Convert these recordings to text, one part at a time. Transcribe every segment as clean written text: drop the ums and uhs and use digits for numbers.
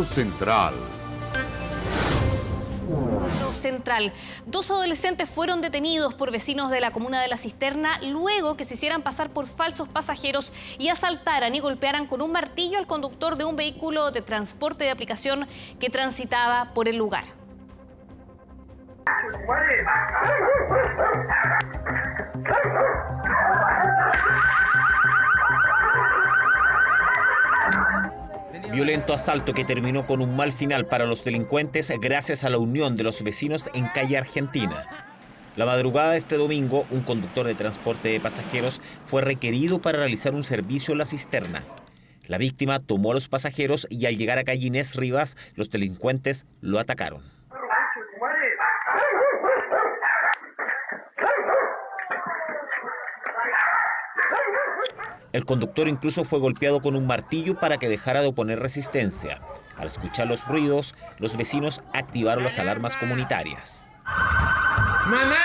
Central. Central. Dos adolescentes fueron detenidos por vecinos de la comuna de La Cisterna luego que se hicieran pasar por falsos pasajeros y asaltaran y golpearan con un martillo al conductor de un vehículo de transporte de aplicación que transitaba por el lugar. Violento asalto que terminó con un mal final para los delincuentes gracias a la unión de los vecinos en calle Argentina. La madrugada de este domingo, un conductor de transporte de pasajeros fue requerido para realizar un servicio en La Cisterna. La víctima tomó a los pasajeros y al llegar a calle Inés Rivas, los delincuentes lo atacaron. El conductor incluso fue golpeado con un martillo para que dejara de oponer resistencia. Al escuchar los ruidos, los vecinos activaron las alarmas comunitarias. ¡Mamá!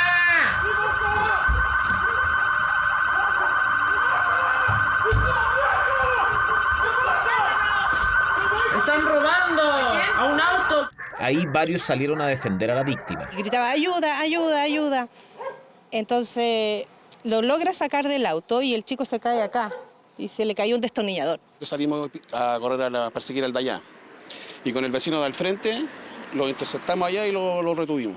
¡Están robando! ¡A un auto! Ahí varios salieron a defender a la víctima. Gritaba, ayuda, ayuda, ayuda. Entonces lo logra sacar del auto y el chico se cae acá y se le cayó un destornillador. Salimos a correr a perseguir al de allá y con el vecino de al frente lo interceptamos allá y lo retuvimos.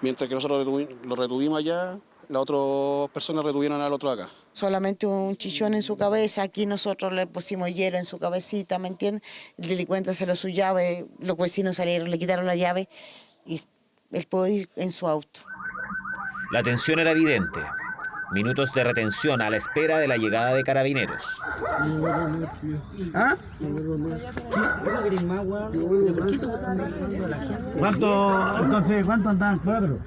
Mientras que nosotros lo retuvimos allá, las otras personas retuvieron al otro acá. Solamente un chichón en su cabeza, aquí nosotros le pusimos hielo en su cabecita, ¿me entiendes? El delincuente se lo su llave, los vecinos salieron, le quitaron la llave y él pudo ir en su auto. La tensión era evidente. Minutos de retención a la espera de la llegada de carabineros. ¿Ah? ¿Cuánto andaban? ¿4?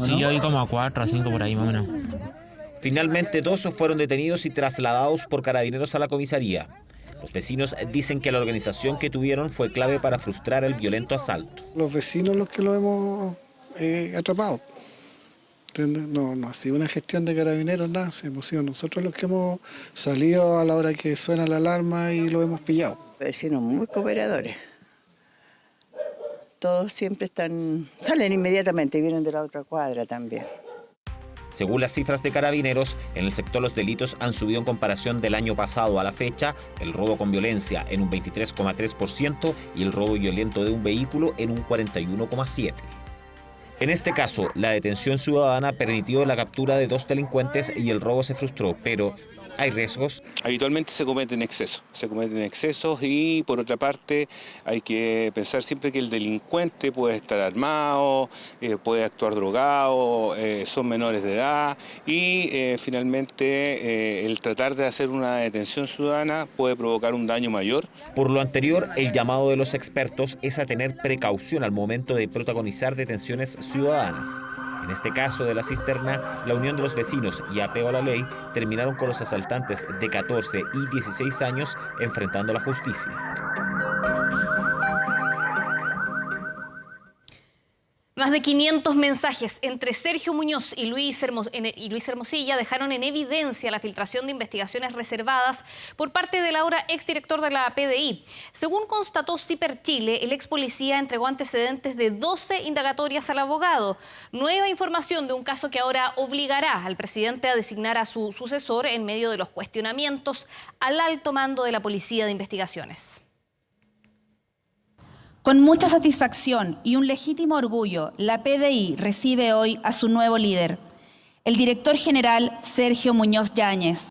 Sí, yo vi como a 4 a 5 por ahí más o menos. Finalmente, dos fueron detenidos y trasladados por carabineros a la comisaría. Los vecinos dicen que la organización que tuvieron fue clave para frustrar el violento asalto. Los vecinos los que lo hemos atrapado. No ha sido una gestión de carabineros, nada, hemos sido nosotros los que hemos salido a la hora que suena la alarma y lo hemos pillado. Vecinos muy cooperadores. Todos siempre salen inmediatamente, vienen de la otra cuadra también. Según las cifras de carabineros, en el sector los delitos han subido en comparación del año pasado a la fecha, el robo con violencia en un 23,3% y el robo violento de un vehículo en un 41,7%. En este caso, la detención ciudadana permitió la captura de dos delincuentes y el robo se frustró, pero hay riesgos. Habitualmente se cometen excesos y por otra parte hay que pensar siempre que el delincuente puede estar armado, puede actuar drogado, son menores de edad y finalmente el tratar de hacer una detención ciudadana puede provocar un daño mayor. Por lo anterior, el llamado de los expertos es a tener precaución al momento de protagonizar detenciones ciudadanas. En este caso de La Cisterna, la unión de los vecinos y apego a la ley terminaron con los asaltantes de 14 y 16 años enfrentando la justicia. Más de 500 mensajes entre Sergio Muñoz y Luis Hermosilla dejaron en evidencia la filtración de investigaciones reservadas por parte del ahora exdirector de la PDI. Según constató Ciper Chile, el ex policía entregó antecedentes de 12 indagatorias al abogado. Nueva información de un caso que ahora obligará al presidente a designar a su sucesor en medio de los cuestionamientos al alto mando de la Policía de Investigaciones. Con mucha satisfacción y un legítimo orgullo, la PDI recibe hoy a su nuevo líder, el director general Sergio Muñoz Yáñez.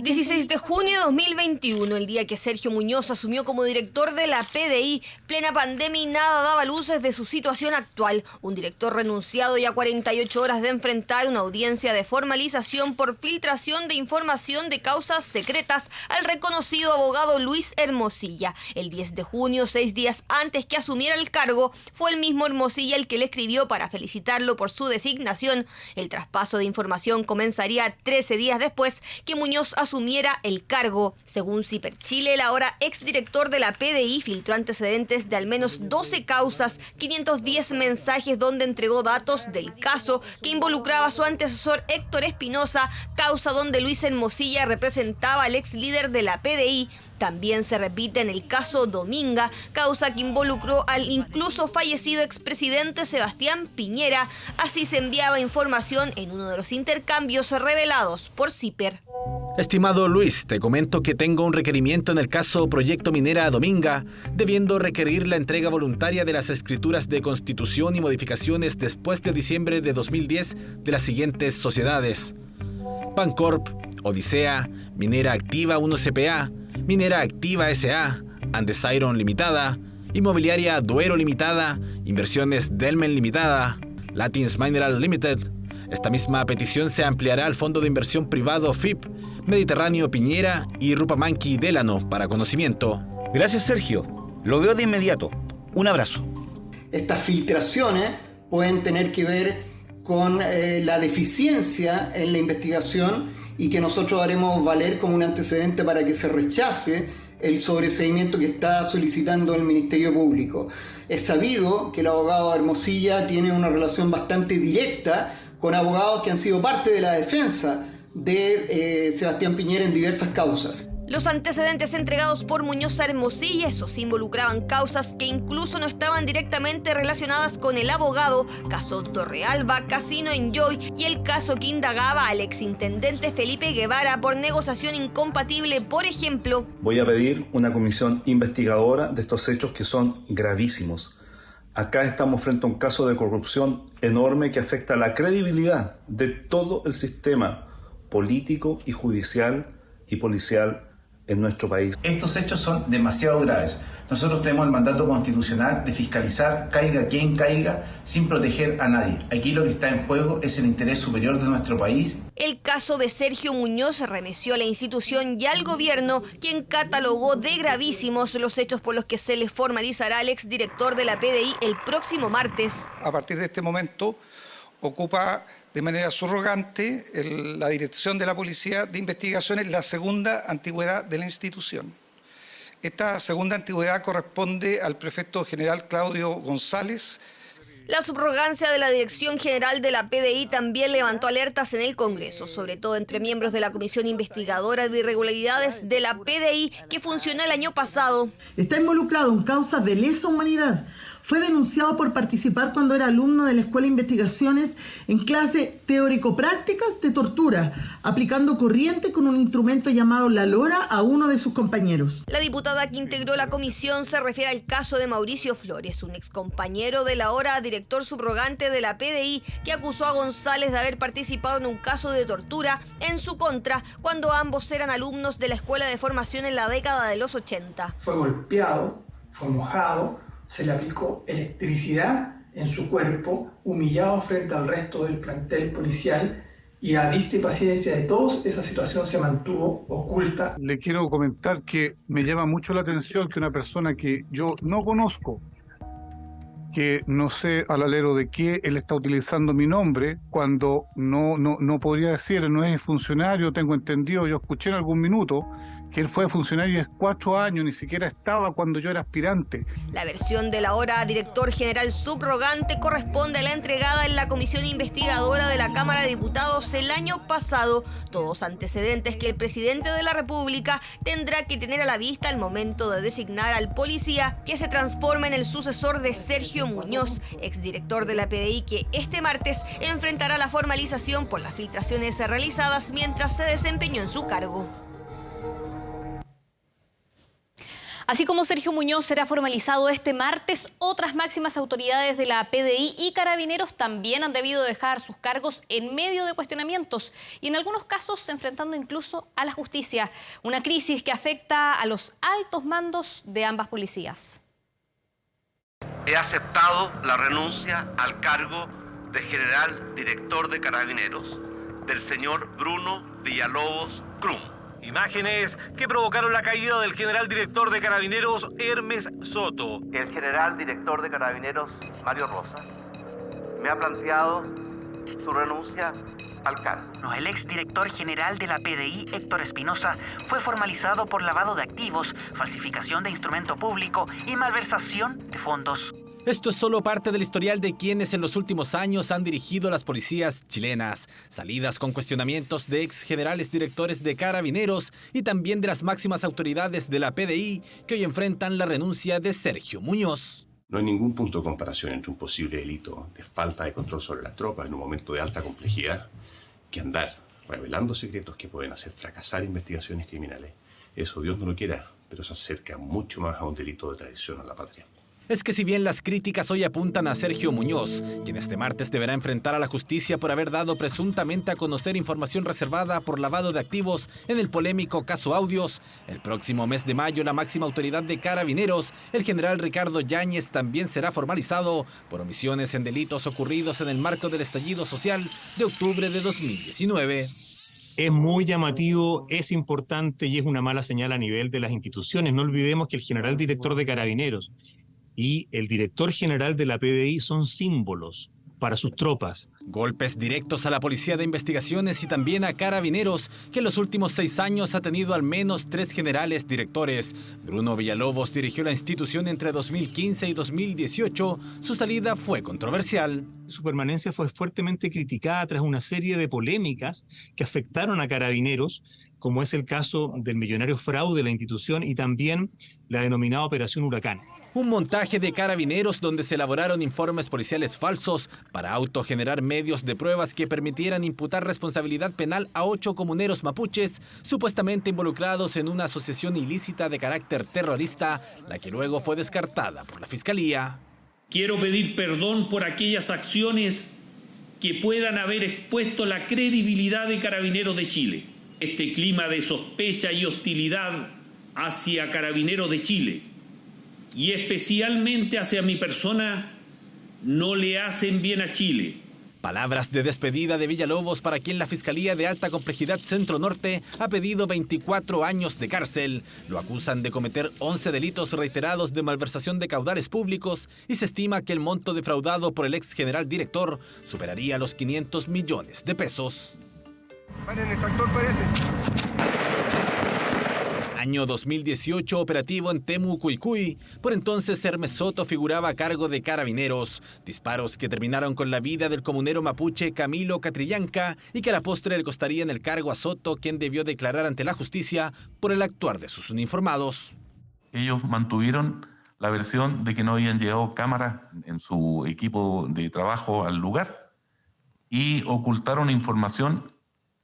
16 de junio de 2021, el día que Sergio Muñoz asumió como director de la PDI, plena pandemia y nada daba luces de su situación actual. Un director renunciado y a 48 horas de enfrentar una audiencia de formalización por filtración de información de causas secretas al reconocido abogado Luis Hermosilla. El 10 de junio, 6 días antes que asumiera el cargo, fue el mismo Hermosilla el que le escribió para felicitarlo por su designación. El traspaso de información comenzaría 13 días después que Muñoz asumiera el cargo. Según Ciper Chile, el ahora exdirector de la PDI filtró antecedentes de al menos 12 causas, 510 mensajes donde entregó datos del caso que involucraba a su antecesor Héctor Espinosa, causa donde Luis Hermosilla representaba al ex líder de la PDI. También se repite en el caso Dominga, causa que involucró al incluso fallecido expresidente Sebastián Piñera. Así se enviaba información en uno de los intercambios revelados por Ciper. Estimado Luis, te comento que tengo un requerimiento en el caso Proyecto Minera Dominga, debiendo requerir la entrega voluntaria de las escrituras de constitución y modificaciones después de diciembre de 2010 de las siguientes sociedades: Bancorp, Odisea, Minera Activa 1 CPA, Minera Activa S.A., Andes Iron Limitada, Inmobiliaria Duero Limitada, Inversiones Delmen Limitada, Latins Mineral Limited. Esta misma petición se ampliará al Fondo de Inversión Privado FIP, Mediterráneo Piñera y Rupamanqui Delano para conocimiento. Gracias, Sergio. Lo veo de inmediato. Un abrazo. Estas filtraciones pueden tener que ver con la deficiencia en la investigación y que nosotros haremos valer como un antecedente para que se rechace el sobreseimiento que está solicitando el Ministerio Público. Es sabido que el abogado Hermosilla tiene una relación bastante directa con abogados que han sido parte de la defensa de Sebastián Piñera en diversas causas. Los antecedentes entregados por Muñoz a Hermosilla, esos involucraban causas que incluso no estaban directamente relacionadas con el abogado, caso Torrealba, Casino Enjoy y el caso que indagaba al exintendente Felipe Guevara por negociación incompatible, por ejemplo. Voy a pedir una comisión investigadora de estos hechos que son gravísimos. Acá estamos frente a un caso de corrupción enorme que afecta la credibilidad de todo el sistema político y judicial y policial en nuestro país. Estos hechos son demasiado graves. Nosotros tenemos el mandato constitucional de fiscalizar, caiga quien caiga, sin proteger a nadie. Aquí lo que está en juego es el interés superior de nuestro país. El caso de Sergio Muñoz remeció a la institución y al gobierno, quien catalogó de gravísimos los hechos por los que se le formalizará al exdirector de la PDI el próximo martes. A partir de este momento ocupa de manera subrogante la dirección de la Policía de Investigaciones, la segunda antigüedad de la institución. Esta segunda antigüedad corresponde al prefecto general Claudio González. La subrogancia de la Dirección General de la PDI también levantó alertas en el Congreso, sobre todo entre miembros de la Comisión Investigadora de Irregularidades de la PDI, que funcionó el año pasado. Está involucrado en causas de lesa humanidad. Fue denunciado por participar cuando era alumno de la Escuela de Investigaciones en clase teórico-prácticas de tortura, aplicando corriente con un instrumento llamado la lora a uno de sus compañeros. La diputada que integró la comisión se refiere al caso de Mauricio Flores, un excompañero del ahora director subrogante de la PDI, que acusó a González de haber participado en un caso de tortura en su contra cuando ambos eran alumnos de la Escuela de Formación en la década de los 80. Fue golpeado, fue mojado, se le aplicó electricidad en su cuerpo, humillado frente al resto del plantel policial, y a vista y paciencia de todos, esa situación se mantuvo oculta. Le quiero comentar que me llama mucho la atención que una persona que yo no conozco, que no sé al alero de qué él está utilizando mi nombre, cuando no podría decir, no es funcionario, tengo entendido, yo escuché en algún minuto que él fue funcionario de 4 años, ni siquiera estaba cuando yo era aspirante. La versión del ahora director general subrogante corresponde a la entregada en la Comisión Investigadora de la Cámara de Diputados el año pasado, todos antecedentes que el presidente de la República tendrá que tener a la vista al momento de designar al policía que se transforma en el sucesor de Sergio Muñoz, exdirector de la PDI, que este martes enfrentará la formalización por las filtraciones realizadas mientras se desempeñó en su cargo. Así como Sergio Muñoz será formalizado este martes, otras máximas autoridades de la PDI y Carabineros también han debido dejar sus cargos en medio de cuestionamientos y en algunos casos enfrentando incluso a la justicia. Una crisis que afecta a los altos mandos de ambas policías. He aceptado la renuncia al cargo de general director de Carabineros del señor Bruno Villalobos Krum. Imágenes que provocaron la caída del general director de Carabineros, Hermes Soto. El general director de Carabineros, Mario Rosas, me ha planteado su renuncia al cargo. No, el exdirector general de la PDI, Héctor Espinosa, fue formalizado por lavado de activos, falsificación de instrumento público y malversación de fondos. Esto es solo parte del historial de quienes en los últimos años han dirigido las policías chilenas. Salidas con cuestionamientos de ex generales directores de Carabineros y también de las máximas autoridades de la PDI que hoy enfrentan la renuncia de Sergio Muñoz. No hay ningún punto de comparación entre un posible delito de falta de control sobre las tropas en un momento de alta complejidad que andar revelando secretos que pueden hacer fracasar investigaciones criminales. Eso Dios no lo quiera, pero se acerca mucho más a un delito de traición a la patria. Es que si bien las críticas hoy apuntan a Sergio Muñoz, quien este martes deberá enfrentar a la justicia por haber dado presuntamente a conocer información reservada por lavado de activos en el polémico caso Audios, el próximo mes de mayo la máxima autoridad de Carabineros, el general Ricardo Yáñez, también será formalizado por omisiones en delitos ocurridos en el marco del estallido social de octubre de 2019. Es muy llamativo, es importante y es una mala señal a nivel de las instituciones. No olvidemos que el general director de Carabineros y el director general de la PDI son símbolos para sus tropas. Golpes directos a la Policía de Investigaciones y también a Carabineros, que en los últimos 6 años ha tenido al menos 3 generales directores. Bruno Villalobos dirigió la institución entre 2015 y 2018. Su salida fue controversial. Su permanencia fue fuertemente criticada tras una serie de polémicas que afectaron a Carabineros, como es el caso del millonario fraude de la institución y también la denominada Operación Huracán. Un montaje de Carabineros donde se elaboraron informes policiales falsos para autogenerar medios de pruebas que permitieran imputar responsabilidad penal a 8 comuneros mapuches supuestamente involucrados en una asociación ilícita de carácter terrorista, la que luego fue descartada por la Fiscalía. Quiero pedir perdón por aquellas acciones que puedan haber expuesto la credibilidad de Carabineros de Chile. Este clima de sospecha y hostilidad hacia Carabineros de Chile y especialmente hacia mi persona no le hacen bien a Chile. Palabras de despedida de Villalobos, para quien la Fiscalía de Alta Complejidad Centro Norte ha pedido 24 años de cárcel. Lo acusan de cometer 11 delitos reiterados de malversación de caudales públicos y se estima que el monto defraudado por el ex general director superaría los 500 millones de pesos. Paren, el tractor parece. Año 2018, operativo en Temucuicui. Por entonces, Hermes Soto figuraba a cargo de Carabineros. Disparos que terminaron con la vida del comunero mapuche Camilo Catrillanca y que a la postre le costarían el cargo a Soto, quien debió declarar ante la justicia por el actuar de sus uniformados. Ellos mantuvieron la versión de que no habían llevado cámaras en su equipo de trabajo al lugar y ocultaron información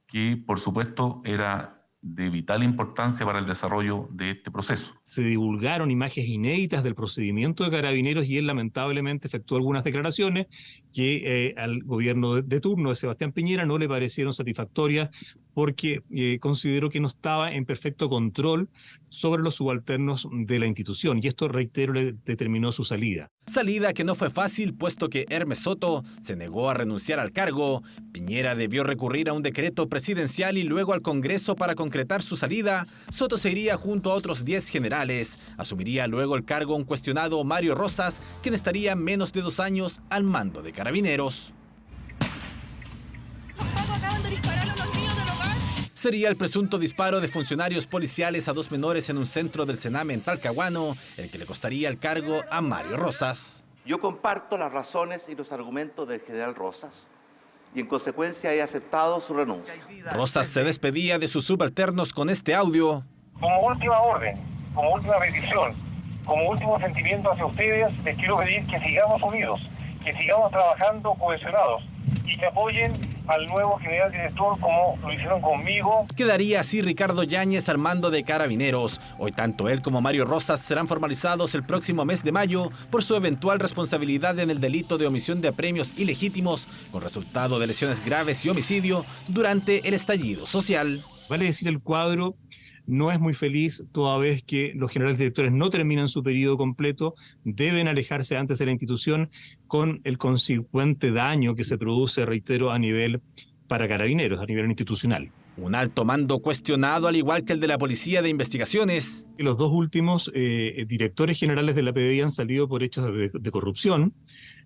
que, por supuesto, era de vital importancia para el desarrollo de este proceso. Se divulgaron imágenes inéditas del procedimiento de Carabineros y él lamentablemente efectuó algunas declaraciones que al gobierno de turno de Sebastián Piñera no le parecieron satisfactorias porque consideró que no estaba en perfecto control sobre los subalternos de la institución y esto, reitero, le determinó su salida. Salida que no fue fácil, puesto que Hermes Soto se negó a renunciar al cargo. Piñera debió recurrir a un decreto presidencial y luego al Congreso para concretar su salida. Soto se iría junto a otros 10 generales. Asumiría luego el cargo un cuestionado Mario Rosas, quien estaría menos de 2 años al mando de Carabineros. Sería el presunto disparo de funcionarios policiales a 2 menores en un centro del Sename en Talcahuano, el que le costaría el cargo a Mario Rosas. Yo comparto las razones y los argumentos del general Rosas y en consecuencia he aceptado su renuncia. Rosas se despedía de sus subalternos con este audio. Como última orden, como última petición, como último sentimiento hacia ustedes, les quiero pedir que sigamos unidos, que sigamos trabajando cohesionados y que apoyen al nuevo general director como lo hicieron conmigo. Quedaría así Ricardo Yáñez al mando de Carabineros. Hoy tanto él como Mario Rosas serán formalizados el próximo mes de mayo por su eventual responsabilidad en el delito de omisión de apremios ilegítimos con resultado de lesiones graves y homicidio durante el estallido social. Vale decir, el cuadro no es muy feliz, toda vez que los generales directores no terminan su periodo completo, deben alejarse antes de la institución con el consecuente daño que se produce, reitero, a nivel para Carabineros, a nivel institucional. Un alto mando cuestionado, al igual que el de la Policía de Investigaciones. Los 2 últimos directores generales de la PDI han salido por hechos de corrupción.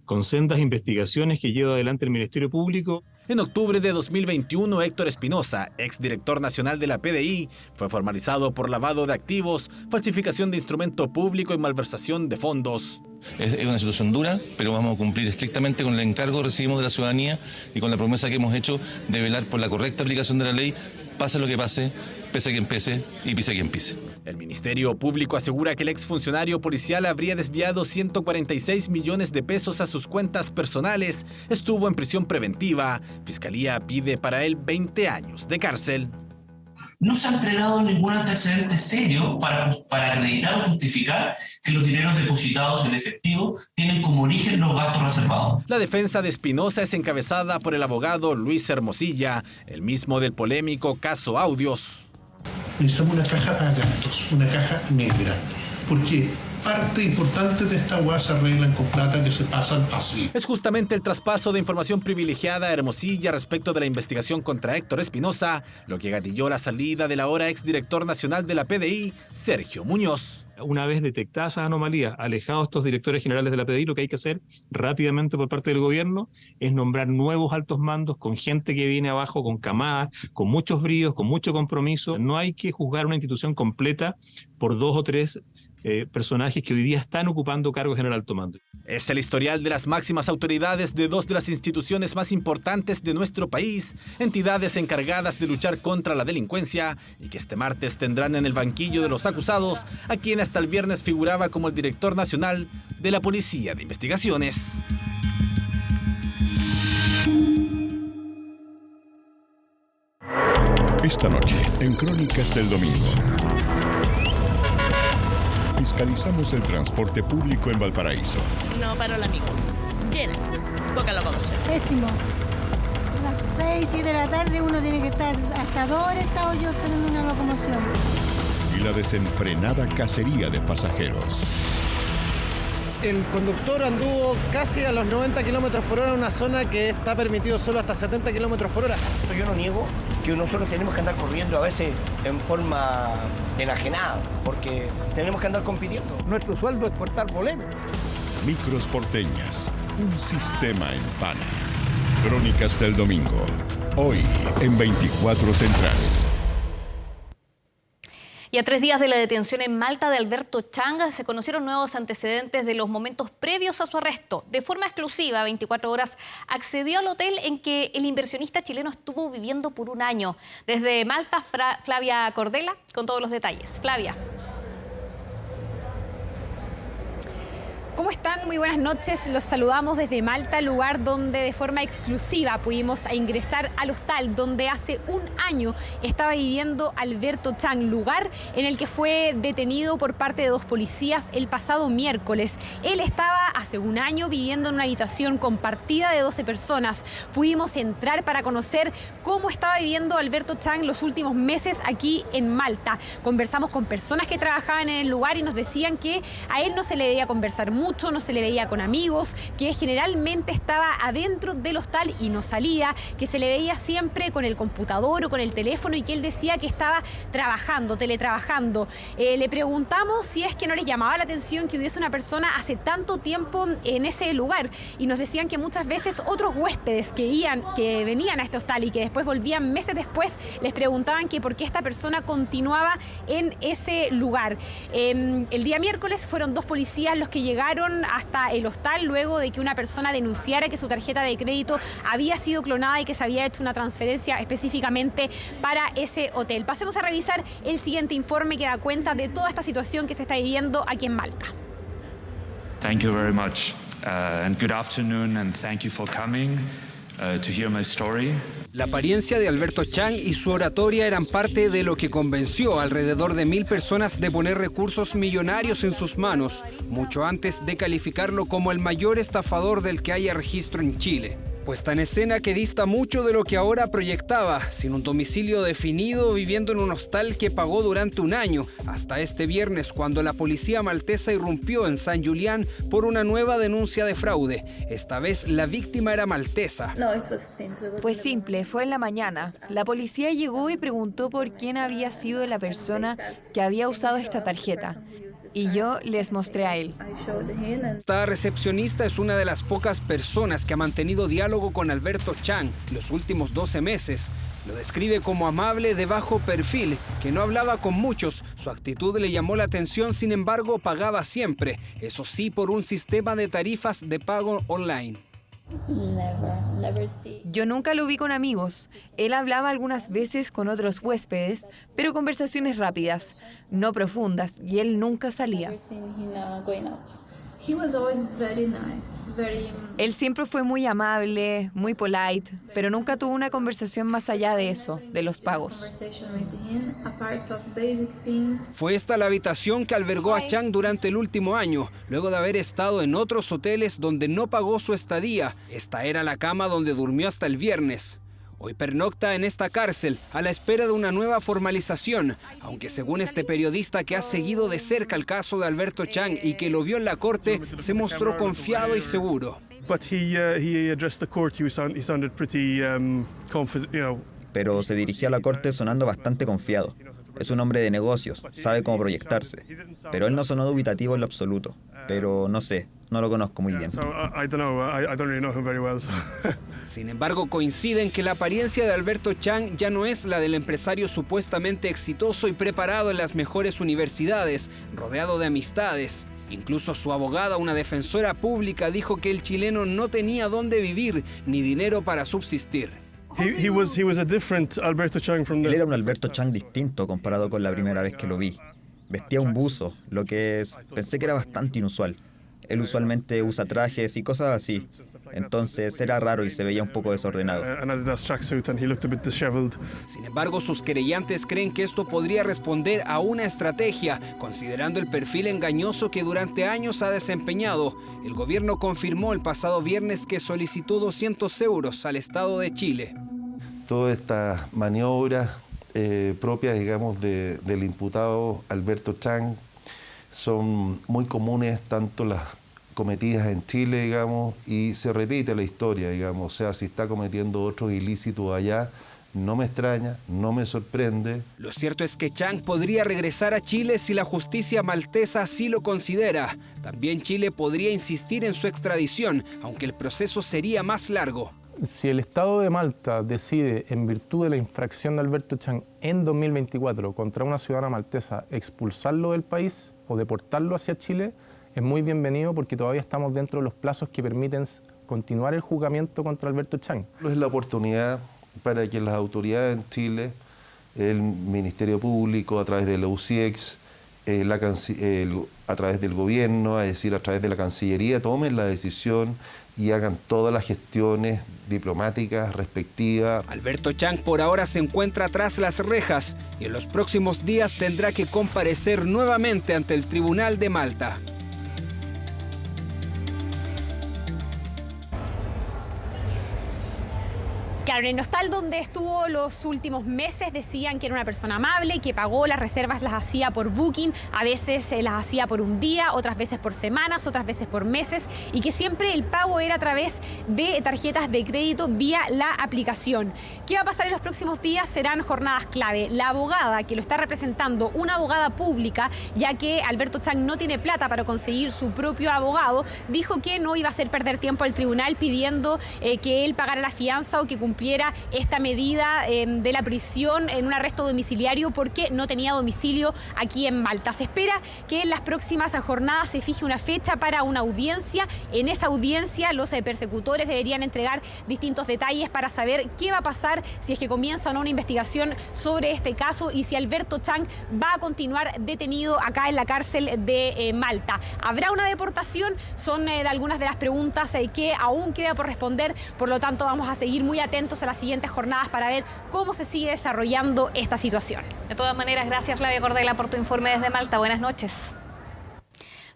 con sendas investigaciones que lleva adelante el Ministerio Público. En octubre de 2021, Héctor Espinosa, exdirector nacional de la PDI, fue formalizado por lavado de activos, falsificación de instrumento público y malversación de fondos. Es una situación dura, pero vamos a cumplir estrictamente con el encargo que recibimos de la ciudadanía y con la promesa que hemos hecho de velar por la correcta aplicación de la ley, pase lo que pase, pese a quien pese y pise a quien pise. El Ministerio Público asegura que el exfuncionario policial habría desviado 146 millones de pesos a sus cuentas personales. Estuvo en prisión preventiva. Fiscalía pide para él 20 años de cárcel. No se ha entregado ningún antecedente serio para acreditar o justificar que los dineros depositados en efectivo tienen como origen los gastos reservados. La defensa de Espinosa es encabezada por el abogado Luis Hermosilla, el mismo del polémico caso Audios. Necesitamos una caja para gastos, una caja negra, porque parte importante de esta hueá se arreglan con plata que se pasan así. Es justamente el traspaso de información privilegiada a Hermosilla respecto de la investigación contra Héctor Espinosa lo que gatilló la salida del ahora exdirector nacional de la PDI, Sergio Muñoz. Una vez detectadas esas anomalías, alejados estos directores generales de la PDI, lo que hay que hacer rápidamente por parte del gobierno es nombrar nuevos altos mandos con gente que viene abajo, con camadas, con muchos bríos, con mucho compromiso. No hay que juzgar una institución completa por 2 o 3 personajes que hoy día están ocupando cargos en el alto mando. Es el historial de las máximas autoridades de 2 de las instituciones más importantes de nuestro país, entidades encargadas de luchar contra la delincuencia y que este martes tendrán en el banquillo de los acusados a quien hasta el viernes figuraba como el director nacional de la Policía de Investigaciones. Esta noche, en Crónicas del Domingo. Fiscalizamos el transporte público en Valparaíso. No paró la micro. Llena. Poca locomoción. Pésimo. A las 6, 7 de la tarde uno tiene que estar hasta 2 horas estado yo teniendo una locomoción. Y la desenfrenada cacería de pasajeros. El conductor anduvo casi a los 90 kilómetros por hora en una zona que está permitido solo hasta 70 kilómetros por hora. Yo no niego que nosotros tenemos que andar corriendo a veces en forma enajenada, porque tenemos que andar compitiendo. Nuestro sueldo es cortar boletos. Micros porteñas, un sistema en pana. Crónicas del Domingo, hoy en 24 Central. Y a 3 días de la detención en Malta de Alberto Chang, se conocieron nuevos antecedentes de los momentos previos a su arresto. De forma exclusiva, 24 horas, accedió al hotel en que el inversionista chileno estuvo viviendo por un año. Desde Malta, Flavia Cordela, con todos los detalles. Flavia. ¿Cómo están? Muy buenas noches. Los saludamos desde Malta, lugar donde de forma exclusiva pudimos ingresar al hostal donde hace un año estaba viviendo Alberto Chang, lugar en el que fue detenido por parte de 2 policías el pasado miércoles. Él estaba hace un año viviendo en una habitación compartida de 12 personas. Pudimos entrar para conocer cómo estaba viviendo Alberto Chang los últimos meses aquí en Malta. Conversamos con personas que trabajaban en el lugar y nos decían que a él no se le veía conversar mucho, no se le veía con amigos, que generalmente estaba adentro del hostal y no salía, que se le veía siempre con el computador o con el teléfono y que él decía que estaba trabajando, teletrabajando. Le preguntamos si es que no les llamaba la atención que hubiese una persona hace tanto tiempo en ese lugar y nos decían que muchas veces otros huéspedes que venían a este hostal y que después volvían meses después les preguntaban que por qué esta persona continuaba en ese lugar. El día miércoles fueron 2 policías los que llegaron hasta el hostal luego de que una persona denunciara que su tarjeta de crédito había sido clonada y que se había hecho una transferencia específicamente para ese hotel. Pasemos a revisar el siguiente informe que da cuenta de toda esta situación que se está viviendo aquí en Malta. Thank you very much and good afternoon and thank you for coming. To hear my story. La apariencia de Alberto Chang y su oratoria eran parte de lo que convenció a alrededor de 1000 personas de poner recursos millonarios en sus manos, mucho antes de calificarlo como el mayor estafador del que haya registro en Chile. Puesta en escena que dista mucho de lo que ahora proyectaba, sin un domicilio definido, viviendo en un hostal que pagó durante un año, hasta este viernes cuando la policía maltesa irrumpió en San Julián por una nueva denuncia de fraude. Esta vez la víctima era maltesa. Fue simple, fue en la mañana. La policía llegó y preguntó por quién había sido la persona que había usado esta tarjeta. y yo les mostré a él. Esta recepcionista es una de las pocas personas que ha mantenido diálogo con Alberto Chang los últimos 12 meses. Lo describe como amable, de bajo perfil, que no hablaba con muchos. Su actitud le llamó la atención, sin embargo, pagaba siempre. Eso sí, por un sistema de tarifas de pago online. Yo nunca lo vi con amigos. Él hablaba algunas veces con otros huéspedes, pero conversaciones rápidas, no profundas, y él nunca salía. Él siempre fue muy amable, muy polite, pero nunca tuvo una conversación más allá de eso, de los pagos. Fue esta la habitación que albergó a Chang durante el último año, luego de haber estado en otros hoteles donde no pagó su estadía. Esta era la cama donde durmió hasta el viernes. Hoy pernocta en esta cárcel a la espera de una nueva formalización, aunque según este periodista que ha seguido de cerca el caso de Alberto Chang y que lo vio en la corte, se mostró confiado y seguro. Pero se dirigió a la corte sonando bastante confiado. Es un hombre de negocios, sabe cómo proyectarse. Pero él no sonó dubitativo en lo absoluto. Pero no sé, no lo conozco muy bien. Sin embargo, coinciden que la apariencia de Alberto Chang ya no es la del empresario supuestamente exitoso y preparado en las mejores universidades, rodeado de amistades. Incluso su abogada, una defensora pública, dijo que el chileno no tenía dónde vivir ni dinero para subsistir. Él era un Alberto Chang distinto comparado con la primera vez que lo vi. Vestía un buzo, lo que pensé que era bastante inusual. Él usualmente usa trajes y cosas así. Entonces era raro y se veía un poco desordenado. Sin embargo, sus querellantes creen que esto podría responder a una estrategia, considerando el perfil engañoso que durante años ha desempeñado. El gobierno confirmó el pasado viernes que solicitó 200 euros al Estado de Chile. Todas estas maniobras propias, digamos, del imputado Alberto Chang son muy comunes, tanto las cometidas en Chile, digamos, y se repite la historia, digamos. O sea, si está cometiendo otros ilícitos allá, no me extraña, no me sorprende. Lo cierto es que Chang podría regresar a Chile si la justicia maltesa así lo considera. También Chile podría insistir en su extradición, aunque el proceso sería más largo. Si el Estado de Malta decide, en virtud de la infracción de Alberto Chang en 2024 contra una ciudadana maltesa, expulsarlo del país o deportarlo hacia Chile, es muy bienvenido porque todavía estamos dentro de los plazos que permiten continuar el juzgamiento contra Alberto Chang. Es la oportunidad para que las autoridades en Chile, el Ministerio Público, a través de la UCIEX, a través del gobierno, es decir, a través de la Cancillería, tomen la decisión y hagan todas las gestiones diplomáticas respectivas. Alberto Chang por ahora se encuentra tras las rejas y en los próximos días tendrá que comparecer nuevamente ante el Tribunal de Malta. Claro, en el hostal donde estuvo los últimos meses decían que era una persona amable, que pagó las reservas, las hacía por Booking, a veces las hacía por un día, otras veces por semanas, otras veces por meses, y que siempre el pago era a través de tarjetas de crédito vía la aplicación. ¿Qué va a pasar en los próximos días? Serán jornadas clave. La abogada que lo está representando, una abogada pública, ya que Alberto Chang no tiene plata para conseguir su propio abogado, dijo que no iba a hacer perder tiempo al tribunal pidiendo que él pagara la fianza o que cumpliera esta medida de la prisión en un arresto domiciliario porque no tenía domicilio aquí en Malta. Se espera que en las próximas jornadas se fije una fecha para una audiencia. En esa audiencia los persecutores deberían entregar distintos detalles para saber qué va a pasar si es que comienza o no una investigación sobre este caso y si Alberto Chang va a continuar detenido acá en la cárcel de Malta. ¿Habrá una deportación? Son de algunas de las preguntas que aún queda por responder, por lo tanto vamos a seguir muy atentos a las siguientes jornadas para ver cómo se sigue desarrollando esta situación. De todas maneras, gracias Flavia Cordela por tu informe desde Malta. Buenas noches.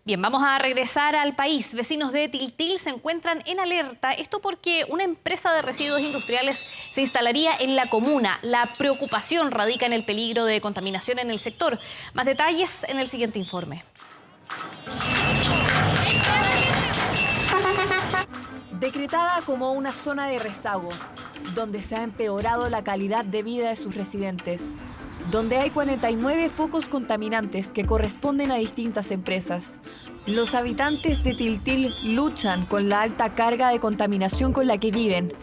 Bien, vamos a regresar al país. Vecinos de Tiltil se encuentran en alerta. Esto porque una empresa de residuos industriales se instalaría en la comuna. La preocupación radica en el peligro de contaminación en el sector. Más detalles en el siguiente informe. Decretada como una zona de rezago, donde se ha empeorado la calidad de vida de sus residentes. donde hay 49 focos contaminantes que corresponden a distintas empresas. Los habitantes de Tiltil luchan con la alta carga de contaminación con la que viven.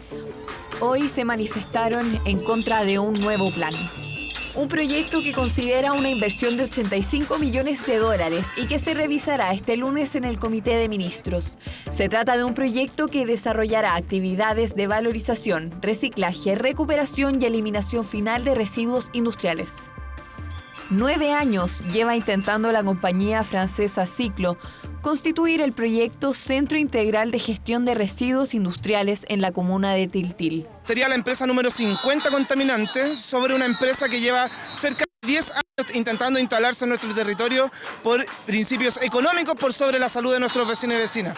Hoy se manifestaron en contra de un nuevo plan. Un proyecto que considera una inversión de $85 millones y que se revisará este lunes en el Comité de Ministros. Se trata de un proyecto que desarrollará actividades de valorización, reciclaje, recuperación y eliminación final de residuos industriales. 9 años lleva intentando la compañía francesa Ciclo constituir el proyecto Centro Integral de Gestión de Residuos Industriales en la comuna de Tiltil. Sería la empresa número 50 contaminante sobre una empresa que lleva cerca de 10 años intentando instalarse en nuestro territorio por principios económicos por sobre la salud de nuestros vecinos y vecinas.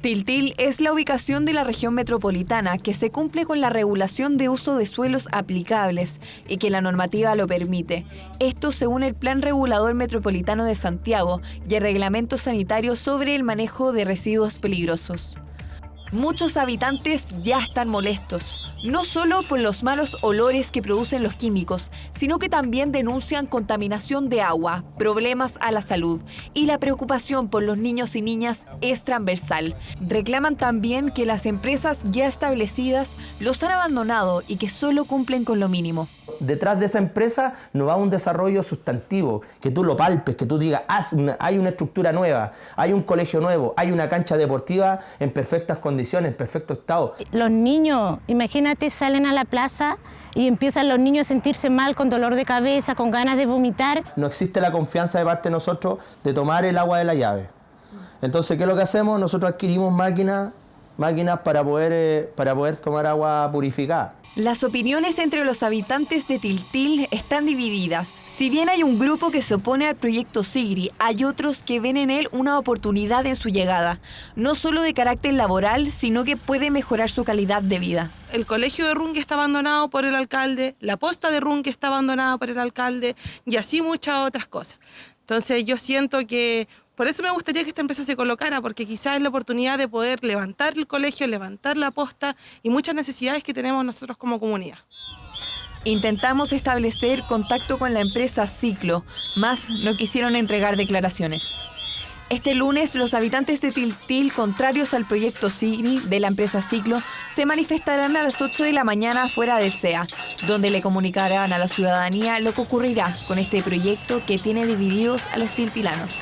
Tiltil es la ubicación de la región metropolitana que se cumple con la regulación de uso de suelos aplicables y que la normativa lo permite. Esto según el Plan Regulador Metropolitano de Santiago y el Reglamento Sanitario sobre el manejo de residuos peligrosos. Muchos habitantes ya están molestos, no solo por los malos olores que producen los químicos, sino que también denuncian contaminación de agua, problemas a la salud y la preocupación por los niños y niñas es transversal. Reclaman también que las empresas ya establecidas los han abandonado y que solo cumplen con lo mínimo. Detrás de esa empresa no va un desarrollo sustantivo, que tú lo palpes, que tú digas, hay una estructura nueva, hay un colegio nuevo, hay una cancha deportiva en perfectas condiciones, en perfecto estado. Los niños, imagínate, salen a la plaza y empiezan los niños a sentirse mal, con dolor de cabeza, con ganas de vomitar. No existe la confianza de parte de nosotros de tomar el agua de la llave. Entonces, ¿qué es lo que hacemos? Nosotros adquirimos máquinas para poder tomar agua purificada. Las opiniones entre los habitantes de Tiltil están divididas. Si bien hay un grupo que se opone al proyecto Sigri, hay otros que ven en él una oportunidad en su llegada, no solo de carácter laboral, sino que puede mejorar su calidad de vida. El colegio de Runque está abandonado por el alcalde, la posta de Runque está abandonada por el alcalde y así muchas otras cosas. Entonces yo siento que por eso me gustaría que esta empresa se colocara, porque quizás es la oportunidad de poder levantar el colegio, levantar la posta y muchas necesidades que tenemos nosotros como comunidad. Intentamos establecer contacto con la empresa Ciclo, mas no quisieron entregar declaraciones. Este lunes, los habitantes de Tiltil, contrarios al proyecto Sigri de la empresa Ciclo, se manifestarán a las 8 de la mañana fuera de SEA, donde le comunicarán a la ciudadanía lo que ocurrirá con este proyecto que tiene divididos a los tiltilanos.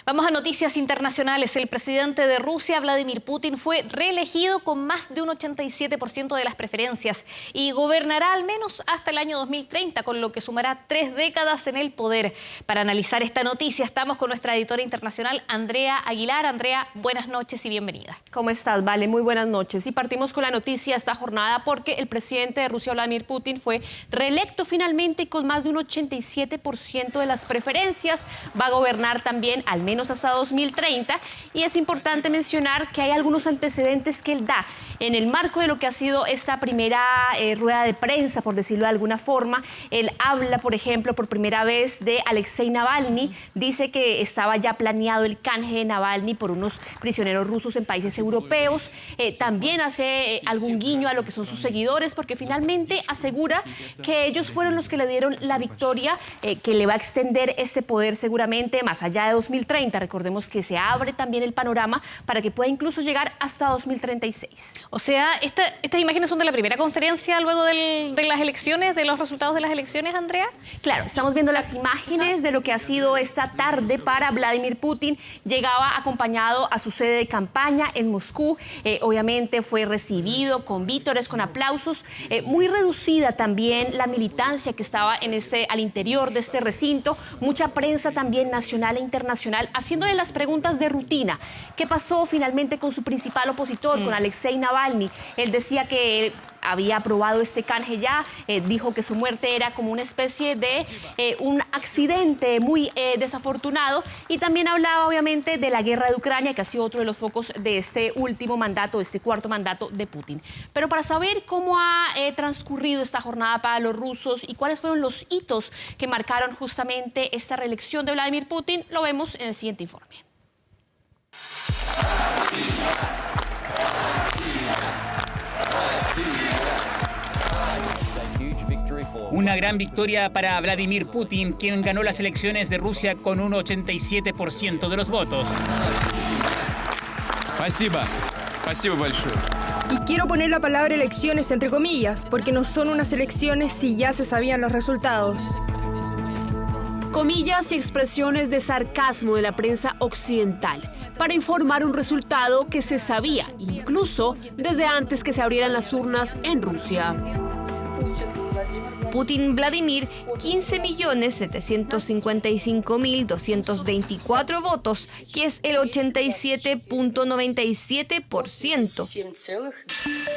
Vamos a noticias internacionales. El presidente de Rusia, Vladimir Putin, fue reelegido con más de un 87% de las preferencias y gobernará al menos hasta el año 2030, con lo que sumará 3 décadas en el poder. Para analizar esta noticia estamos con nuestra editora internacional, Andrea Aguilar. Andrea, buenas noches y bienvenida. ¿Cómo estás, Vale? Muy buenas noches. Y partimos con la noticia esta jornada porque el presidente de Rusia, Vladimir Putin, fue reelecto finalmente con más de un 87% de las preferencias. Va a gobernar también al menos hasta 2030, y es importante mencionar que hay algunos antecedentes que él da en el marco de lo que ha sido esta primera rueda de prensa, por decirlo de alguna forma. Él habla, por ejemplo, por primera vez de Alexei Navalny, dice que estaba ya planeado el canje de Navalny por unos prisioneros rusos en países europeos. También hace algún guiño a lo que son sus seguidores, porque finalmente asegura que ellos fueron los que le dieron la victoria, que le va a extender este poder seguramente más allá de 2030. Recordemos que se abre también el panorama para que pueda incluso llegar hasta 2036. O sea, estas imágenes son de la primera conferencia luego de las elecciones, de los resultados de las elecciones, Andrea. Claro, estamos viendo las imágenes de lo que ha sido esta tarde para Vladimir Putin. Llegaba acompañado a su sede de campaña en Moscú. Obviamente fue recibido con vítores, con aplausos. Muy reducida también la militancia que estaba al interior de este recinto. Mucha prensa también nacional e internacional haciéndole las preguntas de rutina. ¿Qué pasó finalmente con su principal opositor, con Alexei Navalny? Él decía que había aprobado este canje ya, dijo que su muerte era como una especie de un accidente muy desafortunado, y también hablaba obviamente de la guerra de Ucrania, que ha sido otro de los focos de este último mandato, este cuarto mandato de Putin. Pero para saber cómo ha transcurrido esta jornada para los rusos y cuáles fueron los hitos que marcaron justamente esta reelección de Vladimir Putin, lo vemos en el siguiente informe. Una gran victoria para Vladimir Putin, quien ganó las elecciones de Rusia con un 87% de los votos. Y quiero poner la palabra elecciones entre comillas, porque no son unas elecciones si ya se sabían los resultados. Comillas y expresiones de sarcasmo de la prensa occidental para informar un resultado que se sabía incluso desde antes que se abrieran las urnas en Rusia. Putin Vladimir, 15.755.224 votos, que es el 87.97%.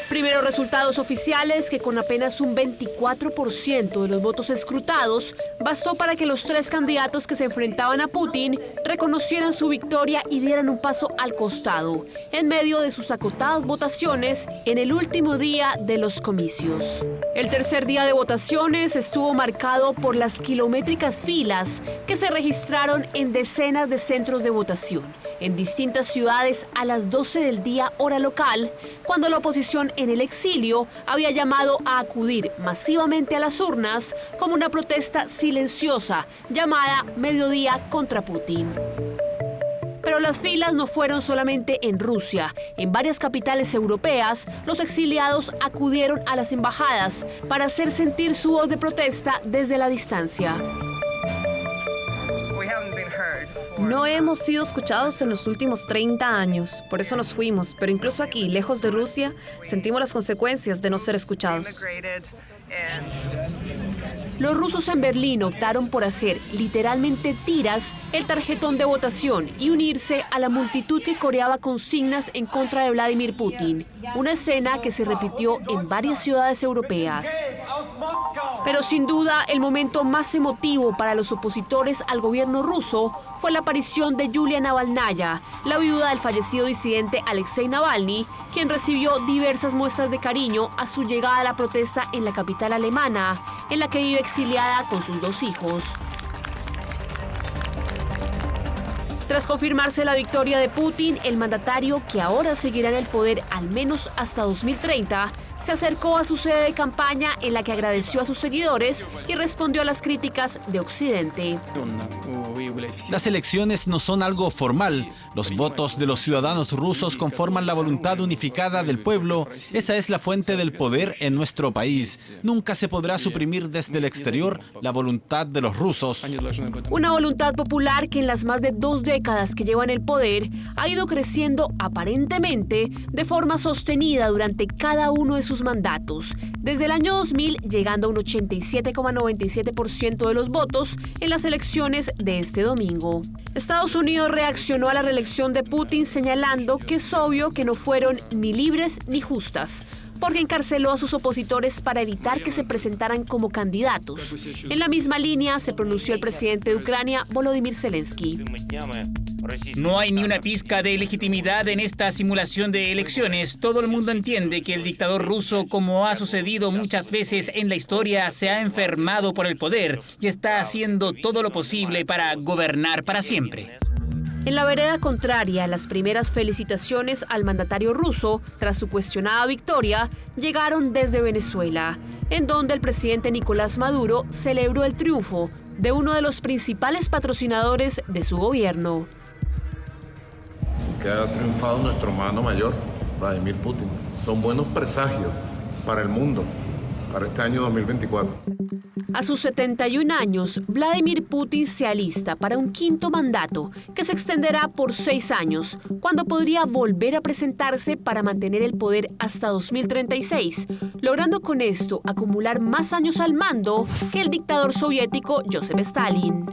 Primeros resultados oficiales que con apenas un 24% de los votos escrutados bastó para que los tres candidatos que se enfrentaban a Putin reconocieran su victoria y dieran un paso al costado, en medio de sus acotadas votaciones en el último día de los comicios. El tercer día de votaciones estuvo marcado por las kilométricas filas que se registraron en decenas de centros de votación en distintas ciudades a las 12 del día hora local, cuando la oposición en el exilio había llamado a acudir masivamente a las urnas como una protesta silenciosa llamada Mediodía contra Putin. Pero las filas no fueron solamente en Rusia. En varias capitales europeas, los exiliados acudieron a las embajadas para hacer sentir su voz de protesta desde la distancia. No hemos sido escuchados en los últimos 30 años, por eso nos fuimos, pero incluso aquí, lejos de Rusia, sentimos las consecuencias de no ser escuchados. Los rusos en Berlín optaron por hacer literalmente tiras el tarjetón de votación y unirse a la multitud que coreaba consignas en contra de Vladimir Putin, una escena que se repitió en varias ciudades europeas. Pero sin duda el momento más emotivo para los opositores al gobierno ruso fue la aparición de Yulia Navalnaya, la viuda del fallecido disidente Alexei Navalny, quien recibió diversas muestras de cariño a su llegada a la protesta en la capital alemana, en la que vive exiliada con sus 2 hijos. Tras confirmarse la victoria de Putin, el mandatario, que ahora seguirá en el poder al menos hasta 2030, se acercó a su sede de campaña en la que agradeció a sus seguidores y respondió a las críticas de Occidente. Las elecciones no son algo formal. Los votos de los ciudadanos rusos conforman la voluntad unificada del pueblo. Esa es la fuente del poder en nuestro país. Nunca se podrá suprimir desde el exterior la voluntad de los rusos. Una voluntad popular que en las más de 2 décadas que lleva en el poder ha ido creciendo aparentemente de forma sostenida durante cada uno de sus mandatos, desde el año 2000 llegando a un 87,97% de los votos en las elecciones de este domingo. Estados Unidos reaccionó a la reelección de Putin señalando que es obvio que no fueron ni libres ni justas, porque encarceló a sus opositores para evitar que se presentaran como candidatos. En la misma línea se pronunció el presidente de Ucrania, Volodymyr Zelensky. No hay ni una pizca de legitimidad en esta simulación de elecciones. Todo el mundo entiende que el dictador ruso, como ha sucedido muchas veces en la historia, se ha enfermado por el poder y está haciendo todo lo posible para gobernar para siempre. En la vereda contraria, las primeras felicitaciones al mandatario ruso, tras su cuestionada victoria, llegaron desde Venezuela, en donde el presidente Nicolás Maduro celebró el triunfo de uno de los principales patrocinadores de su gobierno. Que ha triunfado nuestro hermano mayor, Vladimir Putin. Son buenos presagios para el mundo, para este año 2024. A sus 71 años, Vladimir Putin se alista para un 5º mandato que se extenderá por 6 años, cuando podría volver a presentarse para mantener el poder hasta 2036, logrando con esto acumular más años al mando que el dictador soviético Joseph Stalin.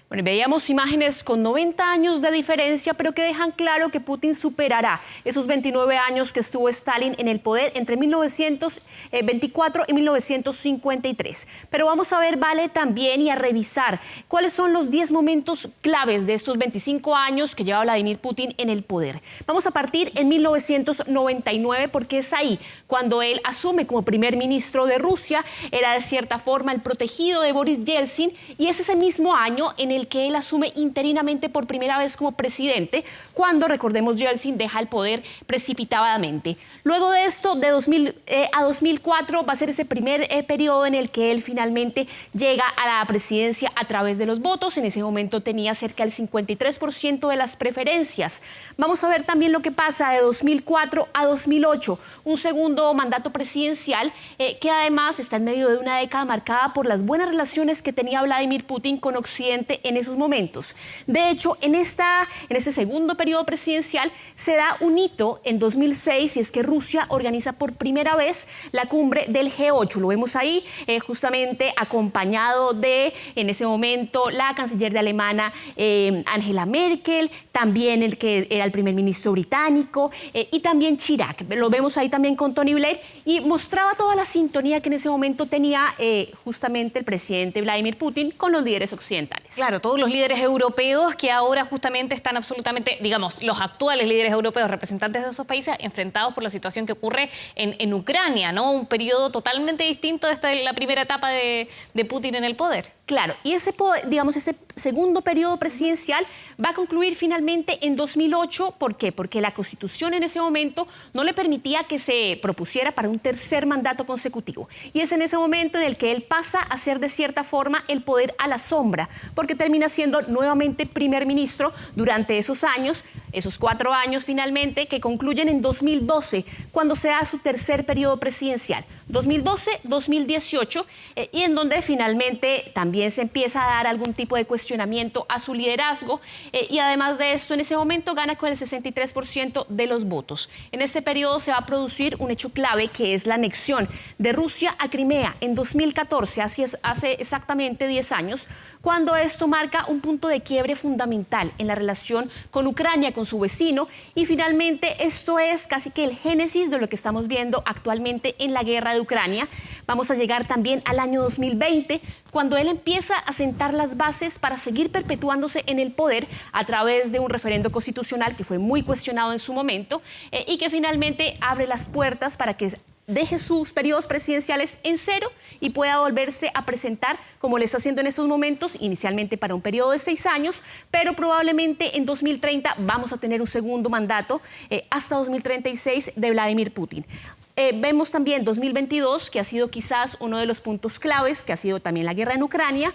Bueno, veíamos imágenes con 90 años de diferencia, pero que dejan claro que Putin superará esos 29 años que estuvo Stalin en el poder entre 1924 y 1953. Pero vamos a ver, Vale, también y a revisar cuáles son los 10 momentos claves de estos 25 años que lleva Vladimir Putin en el poder. Vamos a partir en 1999, porque es ahí cuando él asume como primer ministro de Rusia. Era de cierta forma el protegido de Boris Yeltsin, y es ese mismo año en el el que él asume interinamente por primera vez como presidente, cuando, recordemos, Yeltsin deja el poder precipitadamente. Luego de esto, de 2000 a 2004, va a ser ese primer periodo en el que él finalmente llega a la presidencia a través de los votos. En ese momento tenía cerca del 53% de las preferencias. Vamos a ver también lo que pasa de 2004 a 2008, un segundo mandato presidencial que además está en medio de una década marcada por las buenas relaciones que tenía Vladimir Putin con Occidente en esos momentos. De hecho, en este segundo periodo presidencial se da un hito en 2006, y es que Rusia organiza por primera vez la cumbre del G8. Lo vemos ahí, justamente acompañado de, en ese momento, la canciller de Alemania, Angela Merkel, también el que era el primer ministro británico, y también Chirac. Lo vemos ahí también con Tony Blair, y mostraba toda la sintonía que en ese momento tenía justamente el presidente Vladimir Putin con los líderes occidentales. Claro, todos los líderes europeos que ahora justamente están absolutamente, digamos, los actuales líderes europeos, representantes de esos países, enfrentados por la situación que ocurre en Ucrania, ¿no? Un periodo totalmente distinto de la primera etapa de Putin en el poder. Claro, y ese segundo periodo presidencial va a concluir finalmente en 2008. ¿Por qué? Porque la Constitución en ese momento no le permitía que se propusiera para un tercer mandato consecutivo. Y es en ese momento en el que él pasa a ser de cierta forma el poder a la sombra, porque termina siendo nuevamente primer ministro durante esos años, esos 4 años finalmente, que concluyen en 2012, cuando se da su tercer periodo presidencial. 2012-2018, y en donde finalmente también se empieza a dar algún tipo de cuestionamiento a su liderazgo, y además de esto, en ese momento gana con el 63% de los votos. En este periodo se va a producir un hecho clave, que es la anexión de Rusia a Crimea en 2014, hace exactamente 10 años, cuando esto marca un punto de quiebre fundamental en la relación con Ucrania, con su vecino, y finalmente esto es casi que el génesis de lo que estamos viendo actualmente en la guerra de Ucrania. Vamos a llegar también al año 2020, cuando él empieza a sentar las bases para seguir perpetuándose en el poder a través de un referendo constitucional que fue muy cuestionado en su momento, y que finalmente abre las puertas para que deje sus periodos presidenciales en cero y pueda volverse a presentar como lo está haciendo en estos momentos, inicialmente para un periodo de 6 años, pero probablemente en 2030 vamos a tener un segundo mandato hasta 2036 de Vladimir Putin. Vemos también 2022, que ha sido quizás uno de los puntos claves, que ha sido también la guerra en Ucrania,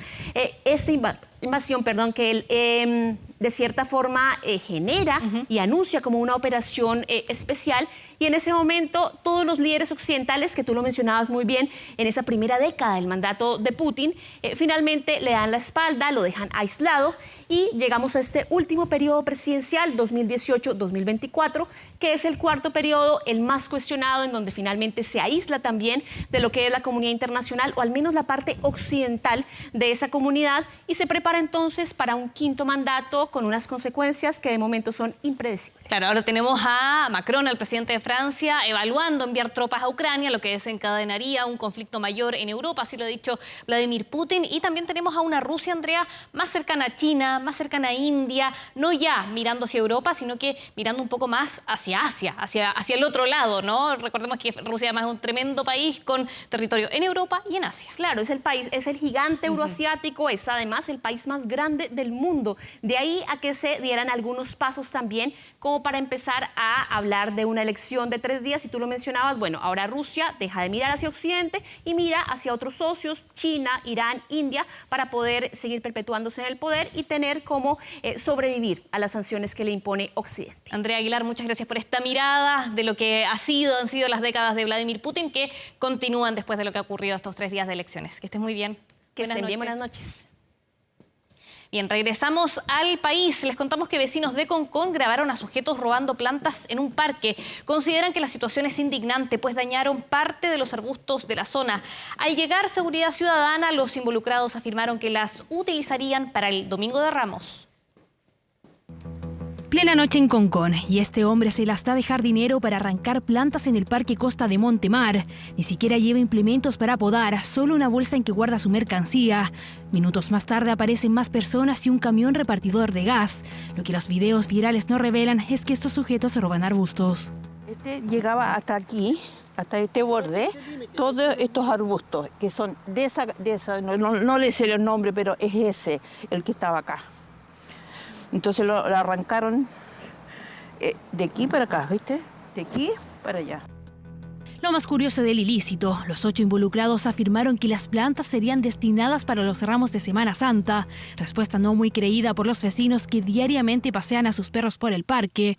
esta invasión, que él de cierta forma genera y anuncia como una operación especial, y en ese momento todos los líderes occidentales, que tú lo mencionabas muy bien, en esa primera década del mandato de Putin, finalmente le dan la espalda, lo dejan aislado, y llegamos a este último periodo presidencial, 2018-2024, que es el cuarto periodo, el más cuestionado, en donde finalmente se aísla también de lo que es la comunidad internacional, o al menos la parte occidental de esa comunidad, y se prepara entonces para un quinto mandato con unas consecuencias que de momento son impredecibles. Claro, ahora tenemos a Macron, el presidente de Francia, evaluando enviar tropas a Ucrania, lo que desencadenaría un conflicto mayor en Europa, así lo ha dicho Vladimir Putin. Y también tenemos a una Rusia, Andrea, más cercana a China, más cercana a India, no ya mirando hacia Europa, sino que mirando un poco más hacia Asia, hacia el otro lado, ¿no? Recordemos que Rusia además es un tremendo país con territorio en Europa y en Asia. Claro, es el gigante euroasiático, es además el país más grande del mundo. De ahí a que se dieran algunos pasos también como para empezar a hablar de una elección de 3 días. Y tú lo mencionabas, bueno, ahora Rusia deja de mirar hacia Occidente y mira hacia otros socios, China, Irán, India, para poder seguir perpetuándose en el poder y tener como sobrevivir a las sanciones que le impone Occidente. Andrea Aguilar, muchas gracias por esta mirada de lo que han sido las décadas de Vladimir Putin, que continúan después de lo que ha ocurrido estos 3 días de elecciones. Que estés muy bien. Que estén bien, buenas noches. Bien, regresamos al país. Les contamos que vecinos de Concón grabaron a sujetos robando plantas en un parque. Consideran que la situación es indignante, pues dañaron parte de los arbustos de la zona. Al llegar Seguridad Ciudadana, los involucrados afirmaron que las utilizarían para el Domingo de Ramos. Plena noche en Concón, y este hombre se las da de jardinero para arrancar plantas en el Parque Costa de Montemar. Ni siquiera lleva implementos para podar, solo una bolsa en que guarda su mercancía. Minutos más tarde aparecen más personas y un camión repartidor de gas. Lo que los videos virales no revelan es que estos sujetos roban arbustos. Este llegaba hasta aquí hasta este borde, todos estos arbustos, que son de esa no le sé el nombre, pero es ese, el que estaba acá. Entonces lo arrancaron de aquí para acá, ¿viste? De aquí para allá. Lo más curioso del ilícito, los 8 involucrados afirmaron que las plantas serían destinadas para los ramos de Semana Santa, respuesta no muy creída por los vecinos que diariamente pasean a sus perros por el parque.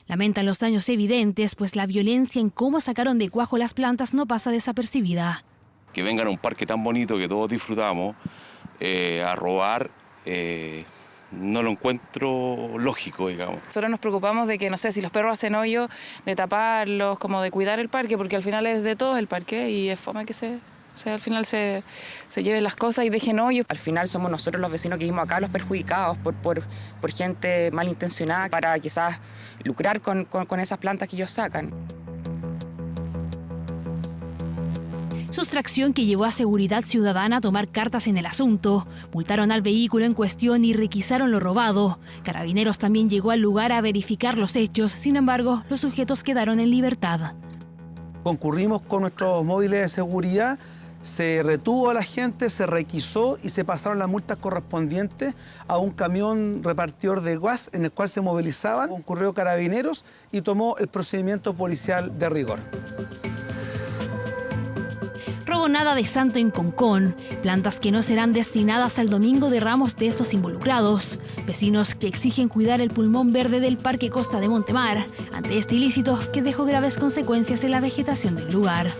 Lamentan los daños evidentes, pues la violencia en cómo sacaron de cuajo las plantas no pasa desapercibida. Que vengan a un parque tan bonito que todos disfrutamos a robar, no lo encuentro lógico, digamos. Nosotros nos preocupamos de que, no sé, si los perros hacen hoyo, de taparlos, como de cuidar el parque, porque al final es de todos el parque y es fome que al final se lleven las cosas y dejen hoyos. Al final somos nosotros los vecinos que vivimos acá los perjudicados por gente malintencionada para quizás lucrar con esas plantas que ellos sacan. Sustracción que llevó a Seguridad Ciudadana a tomar cartas en el asunto. Multaron al vehículo en cuestión y requisaron lo robado. Carabineros también llegó al lugar a verificar los hechos. Sin embargo, los sujetos quedaron en libertad. Concurrimos con nuestros móviles de seguridad, se retuvo a la gente, se requisó y se pasaron las multas correspondientes a un camión repartidor de gas en el cual se movilizaban. Concurrió Carabineros y tomó el procedimiento policial de rigor. Robonada de Santo en Concón, plantas que no serán destinadas al Domingo de Ramos de estos involucrados. Vecinos que exigen cuidar el pulmón verde del Parque Costa de Montemar ante este ilícito que dejó graves consecuencias en la vegetación del lugar.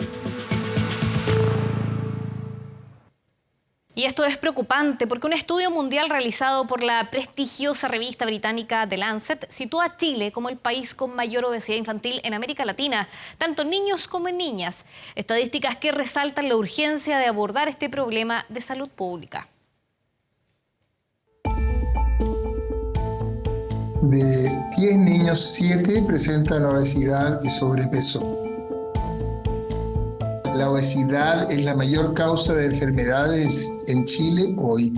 Y esto es preocupante porque un estudio mundial realizado por la prestigiosa revista británica The Lancet sitúa a Chile como el país con mayor obesidad infantil en América Latina, tanto en niños como en niñas. Estadísticas que resaltan la urgencia de abordar este problema de salud pública. De 10 niños, 7 presentan obesidad y sobrepeso. La obesidad es la mayor causa de enfermedades en Chile hoy.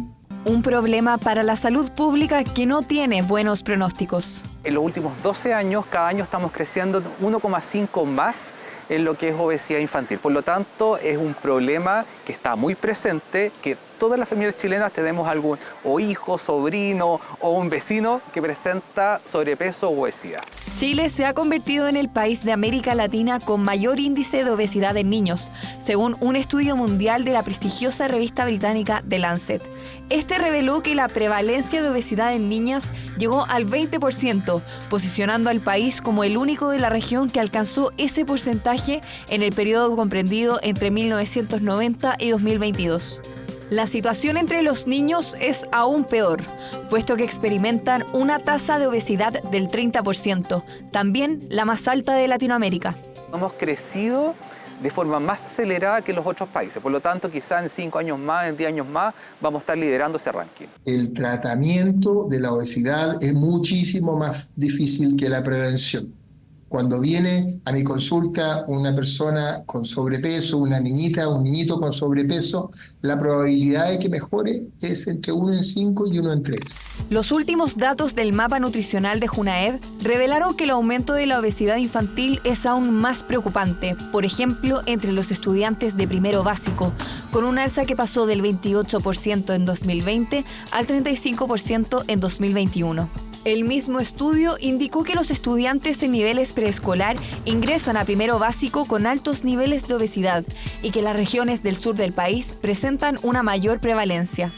Un problema para la salud pública que no tiene buenos pronósticos. En los últimos 12 años, cada año estamos creciendo 1,5 más en lo que es obesidad infantil. Por lo tanto, es un problema que está muy presente, que todas las familias chilenas tenemos algún o hijo, sobrino o un vecino que presenta sobrepeso o obesidad. Chile se ha convertido en el país de América Latina con mayor índice de obesidad en niños, según un estudio mundial de la prestigiosa revista británica The Lancet. Este reveló que la prevalencia de obesidad en niñas llegó al 20%, posicionando al país como el único de la región que alcanzó ese porcentaje en el periodo comprendido entre 1990 y 2022. La situación entre los niños es aún peor, puesto que experimentan una tasa de obesidad del 30%, también la más alta de Latinoamérica. Hemos crecido de forma más acelerada que los otros países, por lo tanto quizá en 5 años más, en 10 años más, vamos a estar liderando ese ranking. El tratamiento de la obesidad es muchísimo más difícil que la prevención. Cuando viene a mi consulta una persona con sobrepeso, una niñita, un niñito con sobrepeso, la probabilidad de que mejore es entre 1 en 5 y 1 en 3. Los últimos datos del mapa nutricional de Junaed revelaron que el aumento de la obesidad infantil es aún más preocupante, por ejemplo, entre los estudiantes de primero básico, con un alza que pasó del 28% en 2020 al 35% en 2021. El mismo estudio indicó que los estudiantes en niveles preescolar ingresan a primero básico con altos niveles de obesidad y que las regiones del sur del país presentan una mayor prevalencia.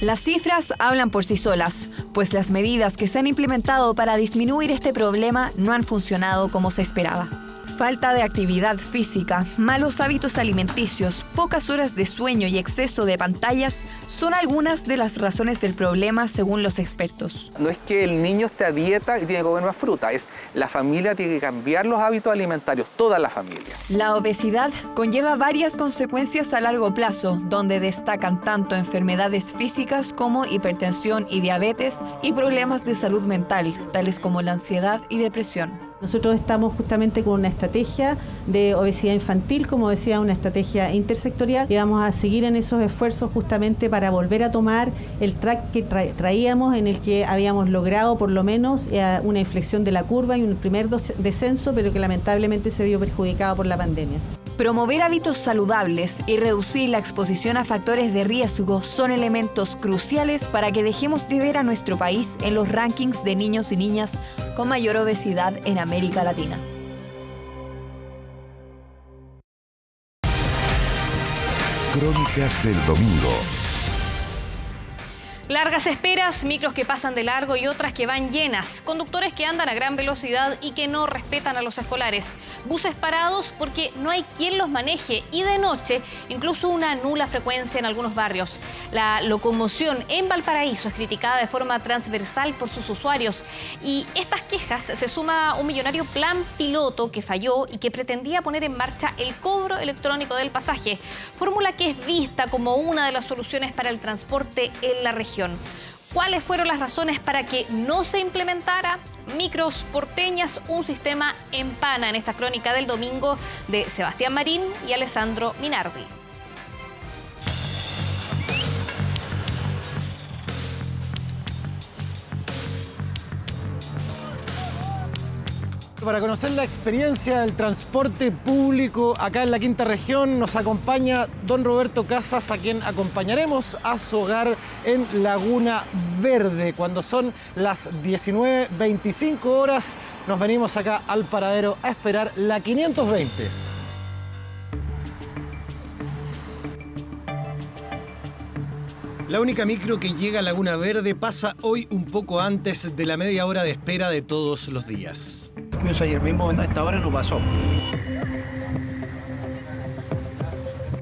Las cifras hablan por sí solas, pues las medidas que se han implementado para disminuir este problema no han funcionado como se esperaba. Falta de actividad física, malos hábitos alimenticios, pocas horas de sueño y exceso de pantallas son algunas de las razones del problema según los expertos. No es que el niño esté a dieta y tiene que comer más fruta, es la familia tiene que cambiar los hábitos alimentarios, toda la familia. La obesidad conlleva varias consecuencias a largo plazo, donde destacan tanto enfermedades físicas como hipertensión y diabetes y problemas de salud mental, tales como la ansiedad y depresión. Nosotros estamos justamente con una estrategia de obesidad infantil, como decía, una estrategia intersectorial, y vamos a seguir en esos esfuerzos justamente para volver a tomar el track que traíamos, en el que habíamos logrado por lo menos una inflexión de la curva y un primer descenso, pero que lamentablemente se vio perjudicado por la pandemia. Promover hábitos saludables y reducir la exposición a factores de riesgo son elementos cruciales para que dejemos de ver a nuestro país en los rankings de niños y niñas con mayor obesidad en América Latina. Crónicas del domingo. Largas esperas, micros que pasan de largo y otras que van llenas, conductores que andan a gran velocidad y que no respetan a los escolares, buses parados porque no hay quien los maneje y de noche incluso una nula frecuencia en algunos barrios. La locomoción en Valparaíso es criticada de forma transversal por sus usuarios y estas quejas se suma un millonario plan piloto que falló y que pretendía poner en marcha el cobro electrónico del pasaje, fórmula que es vista como una de las soluciones para el transporte en la región. ¿Cuáles fueron las razones para que no se implementara? Micros porteñas, un sistema en pana, en esta crónica del domingo de Sebastián Marín y Alessandro Minardi. Para conocer la experiencia del transporte público acá en la Quinta Región nos acompaña don Roberto Casas, a quien acompañaremos a su hogar en Laguna Verde. Cuando son las 19:25 horas nos venimos acá al paradero a esperar la 520. La única micro que llega a Laguna Verde pasa hoy un poco antes de la media hora de espera de todos los días. Ayer mismo a esta hora no pasó.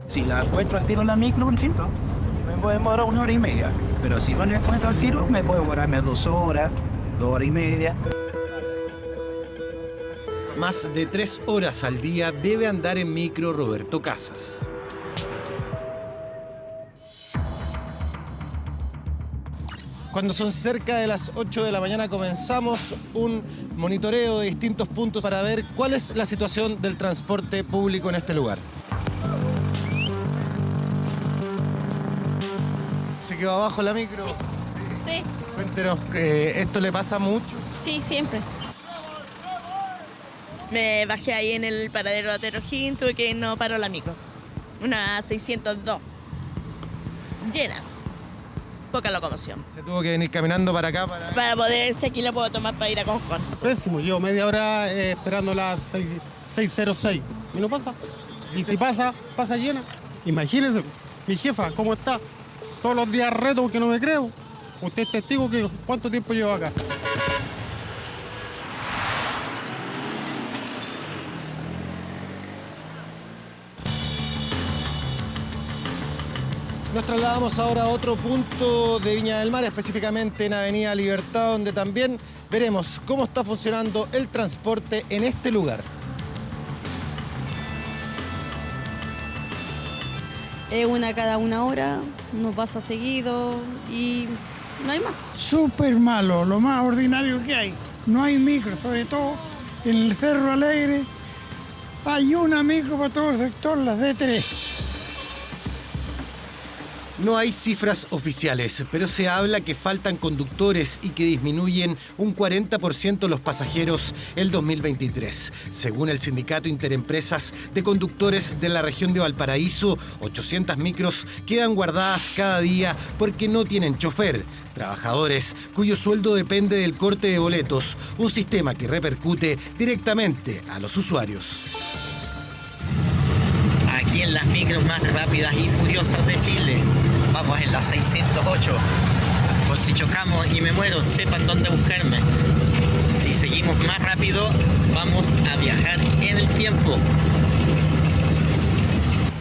Si la encuentro al tiro en la micro, por ejemplo, me puedo demorar 1 hora y media. Pero si no la encuentro al tiro, me puedo demorarme 2 horas, 2 horas y media. Más de 3 horas al día debe andar en micro Roberto Casas. Cuando son cerca de las 8 de la mañana comenzamos un monitoreo de distintos puntos para ver cuál es la situación del transporte público en este lugar. ¿Se quedó abajo la micro? Sí. Cuéntenos, ¿esto le pasa mucho? Sí, siempre. Me bajé ahí en el paradero de Otero O'Higgins, tuve que no paró la micro. Una 602. Llena. Poca locomoción. ¿Se tuvo que venir caminando para acá? Para poder, si aquí lo puedo tomar para ir a Concord. Pésimo, llevo media hora esperando las 6:06 y no pasa. Y si pasa, pasa llena. Imagínense, mi jefa, ¿cómo está? Todos los días reto porque no me creo. Usted es testigo que cuánto tiempo llevo acá. Nos trasladamos ahora a otro punto de Viña del Mar, específicamente en Avenida Libertad, donde también veremos cómo está funcionando el transporte en este lugar. Es una cada 1 hora, no pasa seguido y no hay más. Súper malo, lo más ordinario que hay. No hay micro, sobre todo en el Cerro Alegre. Hay una micro para todo el sector, las D3. No hay cifras oficiales, pero se habla que faltan conductores y que disminuyen un 40% los pasajeros el 2023. Según el Sindicato Interempresas de Conductores de la región de Valparaíso, 800 micros quedan guardadas cada día porque no tienen chofer. Trabajadores cuyo sueldo depende del corte de boletos, un sistema que repercute directamente a los usuarios. Aquí en las micros más rápidas y furiosas de Chile, vamos en la 608. Por si chocamos y me muero, sepan dónde buscarme. Si seguimos más rápido, vamos a viajar en el tiempo.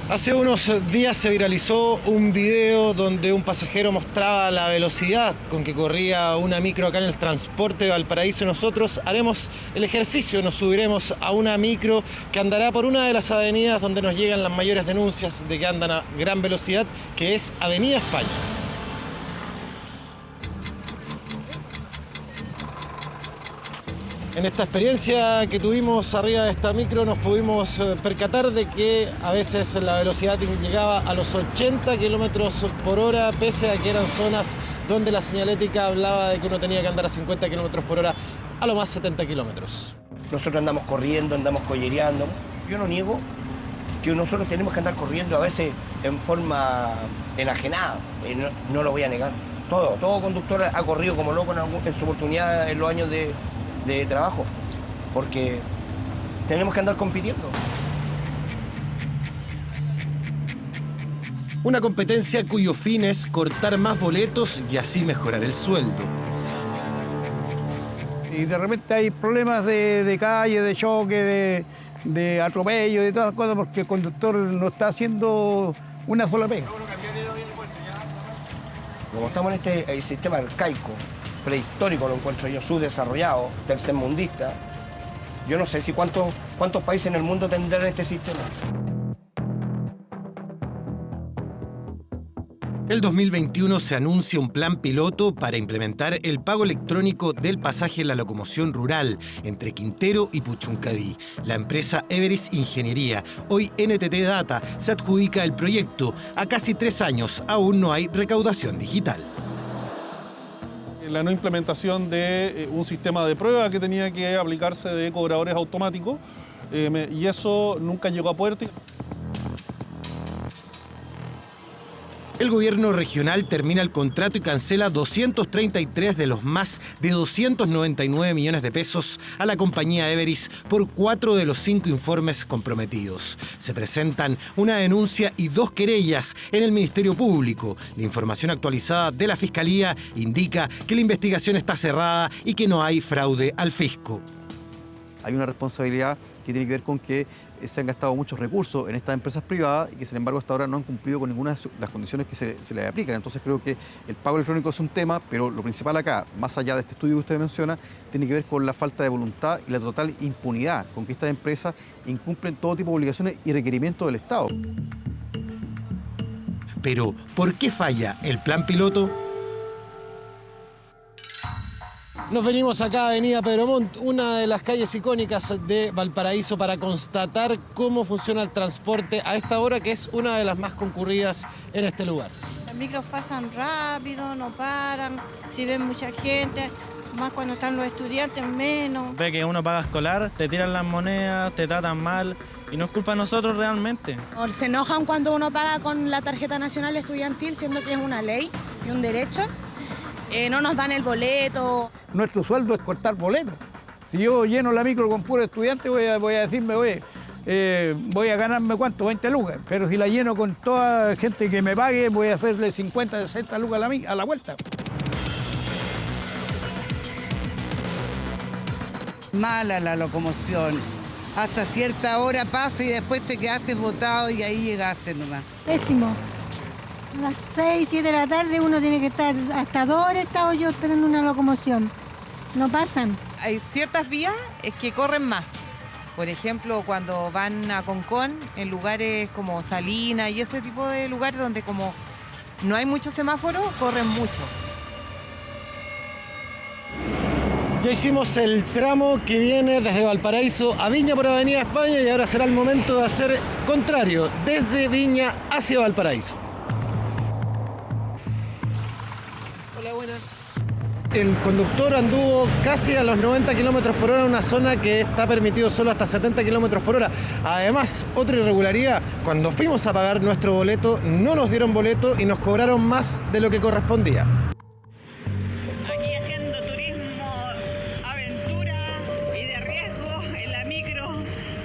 Hace unos días se viralizó un video donde un pasajero mostraba la velocidad con que corría una micro acá en el transporte de Valparaíso. Nosotros haremos el ejercicio, nos subiremos a una micro que andará por una de las avenidas donde nos llegan las mayores denuncias de que andan a gran velocidad, que es Avenida España. En esta experiencia que tuvimos arriba de esta micro nos pudimos percatar de que a veces la velocidad llegaba a los 80 kilómetros por hora, pese a que eran zonas donde la señalética hablaba de que uno tenía que andar a 50 kilómetros por hora, a lo más 70 kilómetros. Nosotros andamos corriendo, andamos collereando. Yo no niego que nosotros tenemos que andar corriendo a veces en forma enajenada, y no lo voy a negar. Todo conductor ha corrido como loco en su oportunidad en los años de trabajo, porque tenemos que andar compitiendo. Una competencia cuyo fin es cortar más boletos y así mejorar el sueldo. Y de repente hay problemas de calle, de choque, de atropello, de todas las cosas, porque el conductor no está haciendo una sola pega. Como estamos en este sistema arcaico, prehistórico, lo encuentro yo, subdesarrollado, tercermundista, yo no sé si cuántos países en el mundo tendrán este sistema. El 2021 se anuncia un plan piloto para implementar el pago electrónico del pasaje en la locomoción rural entre Quintero y Puchuncaví. La empresa Everest Ingeniería, hoy NTT Data, se adjudica el proyecto. A casi 3 años aún no hay recaudación digital. La no implementación de un sistema de prueba que tenía que aplicarse de cobradores automáticos y eso nunca llegó a puerto. El gobierno regional termina el contrato y cancela 233 de los más de 299 millones de pesos a la compañía Everest por 4 de los 5 informes comprometidos. Se presentan una denuncia y 2 querellas en el Ministerio Público. La información actualizada de la Fiscalía indica que la investigación está cerrada y que no hay fraude al fisco. Hay una responsabilidad que tiene que ver con que se han gastado muchos recursos en estas empresas privadas y que sin embargo hasta ahora no han cumplido con ninguna de las condiciones que se les aplican. Entonces creo que el pago electrónico es un tema, pero lo principal acá, más allá de este estudio que usted menciona, tiene que ver con la falta de voluntad y la total impunidad con que estas empresas incumplen todo tipo de obligaciones y requerimientos del Estado. Pero, ¿por qué falla el plan piloto? Nos venimos acá a Avenida Pedro Montt, una de las calles icónicas de Valparaíso, para constatar cómo funciona el transporte a esta hora, que es una de las más concurridas en este lugar. Los micros pasan rápido, no paran, si ven mucha gente, más cuando están los estudiantes, menos. Ve que uno paga escolar, te tiran las monedas, te tratan mal y no es culpa de nosotros realmente. Se enojan cuando uno paga con la tarjeta nacional estudiantil, siendo que es una ley y un derecho. No nos dan el boleto. Nuestro sueldo es cortar boletos. Si yo lleno la micro con puro estudiante, voy a decirme, voy a ganarme ¿cuánto? 20 lucas. Pero si la lleno con toda gente que me pague, voy a hacerle 50, 60 lucas a la vuelta. Mala la locomoción. Hasta cierta hora pasa y después te quedaste botado y ahí llegaste nomás. Pésimo. A las 6, 7 de la tarde uno tiene que estar hasta 2 horas estado yo esperando una locomoción. No pasan. Hay ciertas vías que corren más. Por ejemplo, cuando van a Concón, en lugares como Salinas y ese tipo de lugares donde como no hay muchos semáforos, corren mucho. Ya hicimos el tramo que viene desde Valparaíso a Viña por Avenida España y ahora será el momento de hacer contrario, desde Viña hacia Valparaíso. El conductor anduvo casi a los 90 kilómetros por hora en una zona que está permitido solo hasta 70 kilómetros por hora. Además, otra irregularidad, cuando fuimos a pagar nuestro boleto, no nos dieron boleto y nos cobraron más de lo que correspondía. Aquí haciendo turismo, aventura y de riesgo en la micro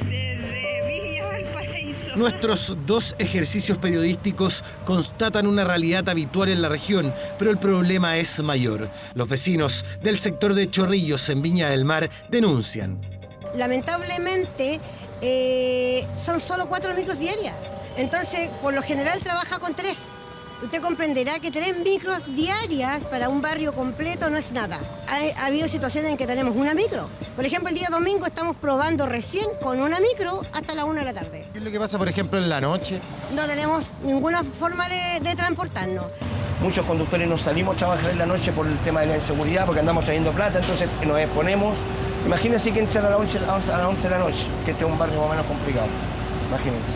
desde Viña Valparaíso. Nuestros 2 ejercicios periodísticos constatan una realidad habitual en la región, pero el problema es mayor. Los vecinos del sector de Chorrillos, en Viña del Mar, denuncian. Lamentablemente, son solo 4 micros diarias. Entonces, por lo general trabaja con 3. Usted comprenderá que 3 micros diarias para un barrio completo no es nada. Ha habido situaciones en que tenemos una micro. Por ejemplo, el día domingo estamos probando recién con una micro hasta la 1 de la tarde. ¿Qué es lo que pasa, por ejemplo, en la noche? No tenemos ninguna forma de transportarnos. Muchos conductores nos salimos a trabajar en la noche por el tema de la inseguridad, porque andamos trayendo plata, entonces nos exponemos Imagínense que entran a las 11 de la noche, que este es un barrio más o menos complicado. Imagínense.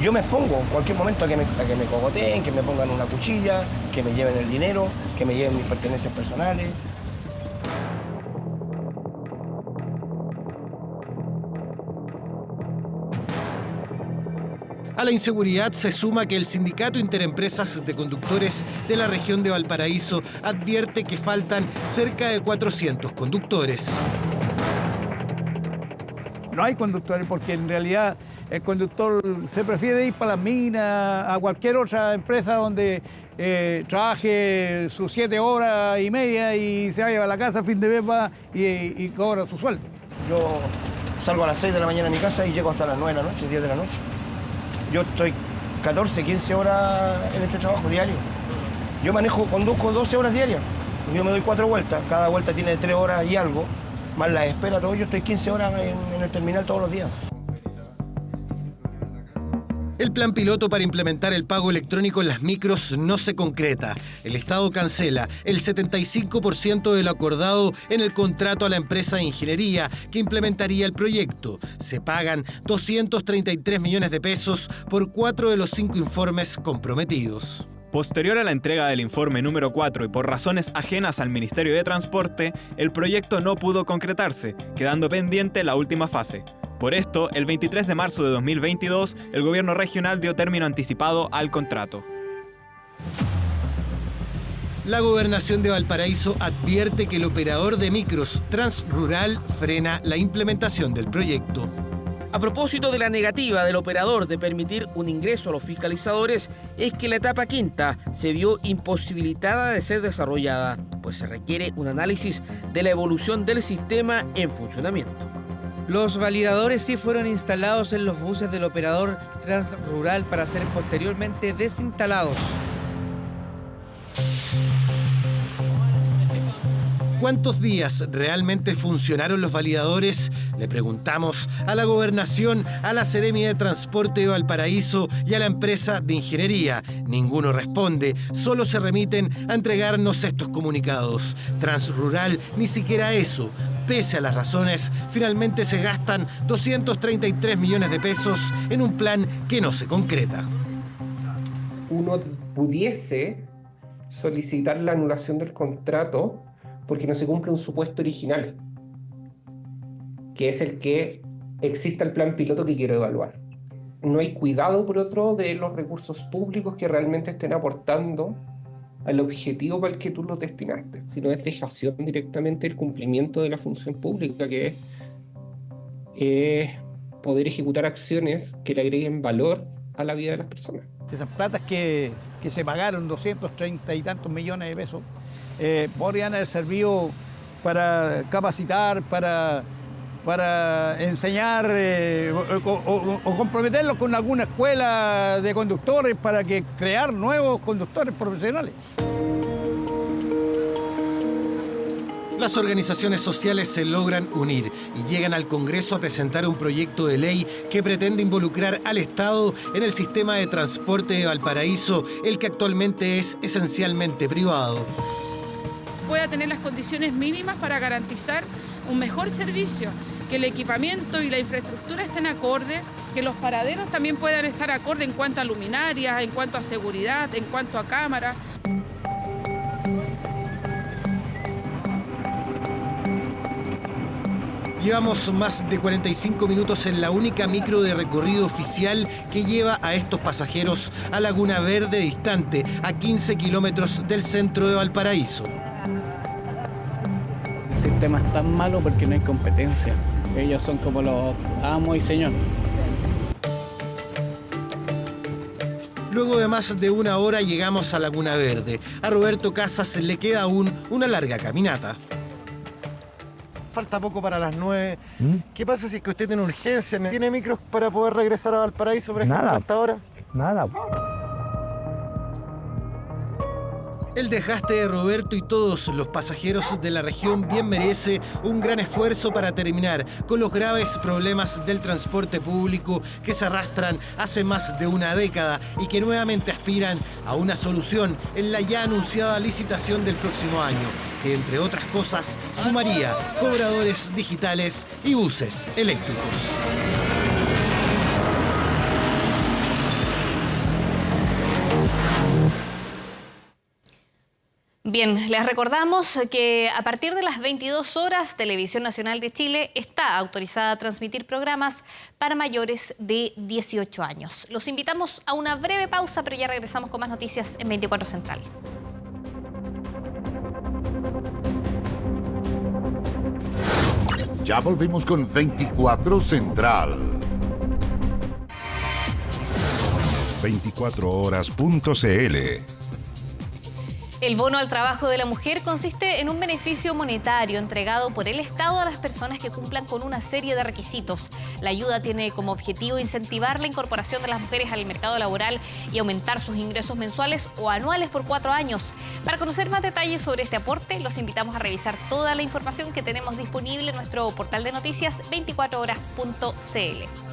Yo me expongo en cualquier momento a que me cogoteen, que me pongan una cuchilla, que me lleven el dinero, que me lleven mis pertenencias personales. A la inseguridad se suma que el Sindicato Interempresas de Conductores de la región de Valparaíso advierte que faltan cerca de 400 conductores. No hay conductores porque en realidad el conductor se prefiere ir para las minas, a cualquier otra empresa donde trabaje sus 7 horas y media y se vaya a la casa a fin de mes va y cobra su sueldo. Yo salgo a las 6 de la mañana a mi casa y llego hasta las 9 de la noche, 10 de la noche. Yo estoy 14, 15 horas en este trabajo diario. Yo conduzco 12 horas diarias. Yo me doy 4 vueltas, cada vuelta tiene 3 horas y algo, más la espera, todo. Yo estoy 15 horas en el terminal todos los días. El plan piloto para implementar el pago electrónico en las micros no se concreta. El Estado cancela el 75% de lo acordado en el contrato a la empresa de ingeniería que implementaría el proyecto. Se pagan 233 millones de pesos por 4 de los 5 informes comprometidos. Posterior a la entrega del informe número 4 y por razones ajenas al Ministerio de Transporte, el proyecto no pudo concretarse, quedando pendiente la última fase. Por esto, el 23 de marzo de 2022, el gobierno regional dio término anticipado al contrato. La Gobernación de Valparaíso advierte que el operador de micros Transrural frena la implementación del proyecto. A propósito de la negativa del operador de permitir un ingreso a los fiscalizadores, es que la etapa quinta se vio imposibilitada de ser desarrollada, pues se requiere un análisis de la evolución del sistema en funcionamiento. Los validadores sí fueron instalados en los buses del operador Transrural para ser posteriormente desinstalados. ¿Cuántos días realmente funcionaron los validadores? Le preguntamos a la Gobernación, a la Seremia de Transporte de Valparaíso y a la empresa de ingeniería. Ninguno responde, solo se remiten a entregarnos estos comunicados. Transrural ni siquiera eso. Pese a las razones, finalmente se gastan 233 millones de pesos en un plan que no se concreta. Uno pudiese solicitar la anulación del contrato porque no se cumple un supuesto original, que es el que exista el plan piloto que quiero evaluar. No hay cuidado, por otro, de los recursos públicos que realmente estén aportando al objetivo para el que tú los destinaste, sino es dejación directamente del cumplimiento de la función pública, que es poder ejecutar acciones que le agreguen valor a la vida de las personas. Esas platas que se pagaron, 230 y tantos millones de pesos, podrían haber servido para capacitar, para enseñar o comprometerlos con alguna escuela de conductores para que crear nuevos conductores profesionales. Las organizaciones sociales se logran unir y llegan al Congreso a presentar un proyecto de ley que pretende involucrar al Estado en el sistema de transporte de Valparaíso, el que actualmente es esencialmente privado. Pueda tener las condiciones mínimas para garantizar un mejor servicio, que el equipamiento y la infraestructura estén acorde, que los paraderos también puedan estar acorde en cuanto a luminarias, en cuanto a seguridad, en cuanto a cámaras. Llevamos más de 45 minutos en la única micro de recorrido oficial que lleva a estos pasajeros a Laguna Verde, distante a 15 kilómetros del centro de Valparaíso. El sistema es tan malo porque no hay competencia. Ellos son como los amos y señor. Luego de más de una hora llegamos a Laguna Verde. A Roberto Casas le queda aún una larga caminata. Falta poco para las 9. ¿Qué pasa si es que usted tiene urgencia? ¿Tiene micros para poder regresar a Valparaíso, por ejemplo, hasta ahora? Nada. El desgaste de Roberto y todos los pasajeros de la región bien merece un gran esfuerzo para terminar con los graves problemas del transporte público que se arrastran hace más de una década y que nuevamente aspiran a una solución en la ya anunciada licitación del próximo año, que entre otras cosas sumaría cobradores digitales y buses eléctricos. Bien, les recordamos que a partir de las 22 horas, Televisión Nacional de Chile está autorizada a transmitir programas para mayores de 18 años. Los invitamos a una breve pausa, pero ya regresamos con más noticias en 24 Central. Ya volvemos con 24 Central. 24horas.cl. El bono al trabajo de la mujer consiste en un beneficio monetario entregado por el Estado a las personas que cumplan con una serie de requisitos. La ayuda tiene como objetivo incentivar la incorporación de las mujeres al mercado laboral y aumentar sus ingresos mensuales o anuales por 4 años. Para conocer más detalles sobre este aporte, los invitamos a revisar toda la información que tenemos disponible en nuestro portal de noticias 24horas.cl.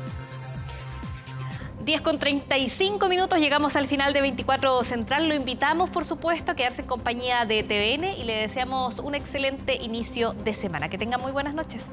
10:35, llegamos al final de 24 Central. Lo invitamos, por supuesto, a quedarse en compañía de TVN y le deseamos un excelente inicio de semana. Que tengan muy buenas noches.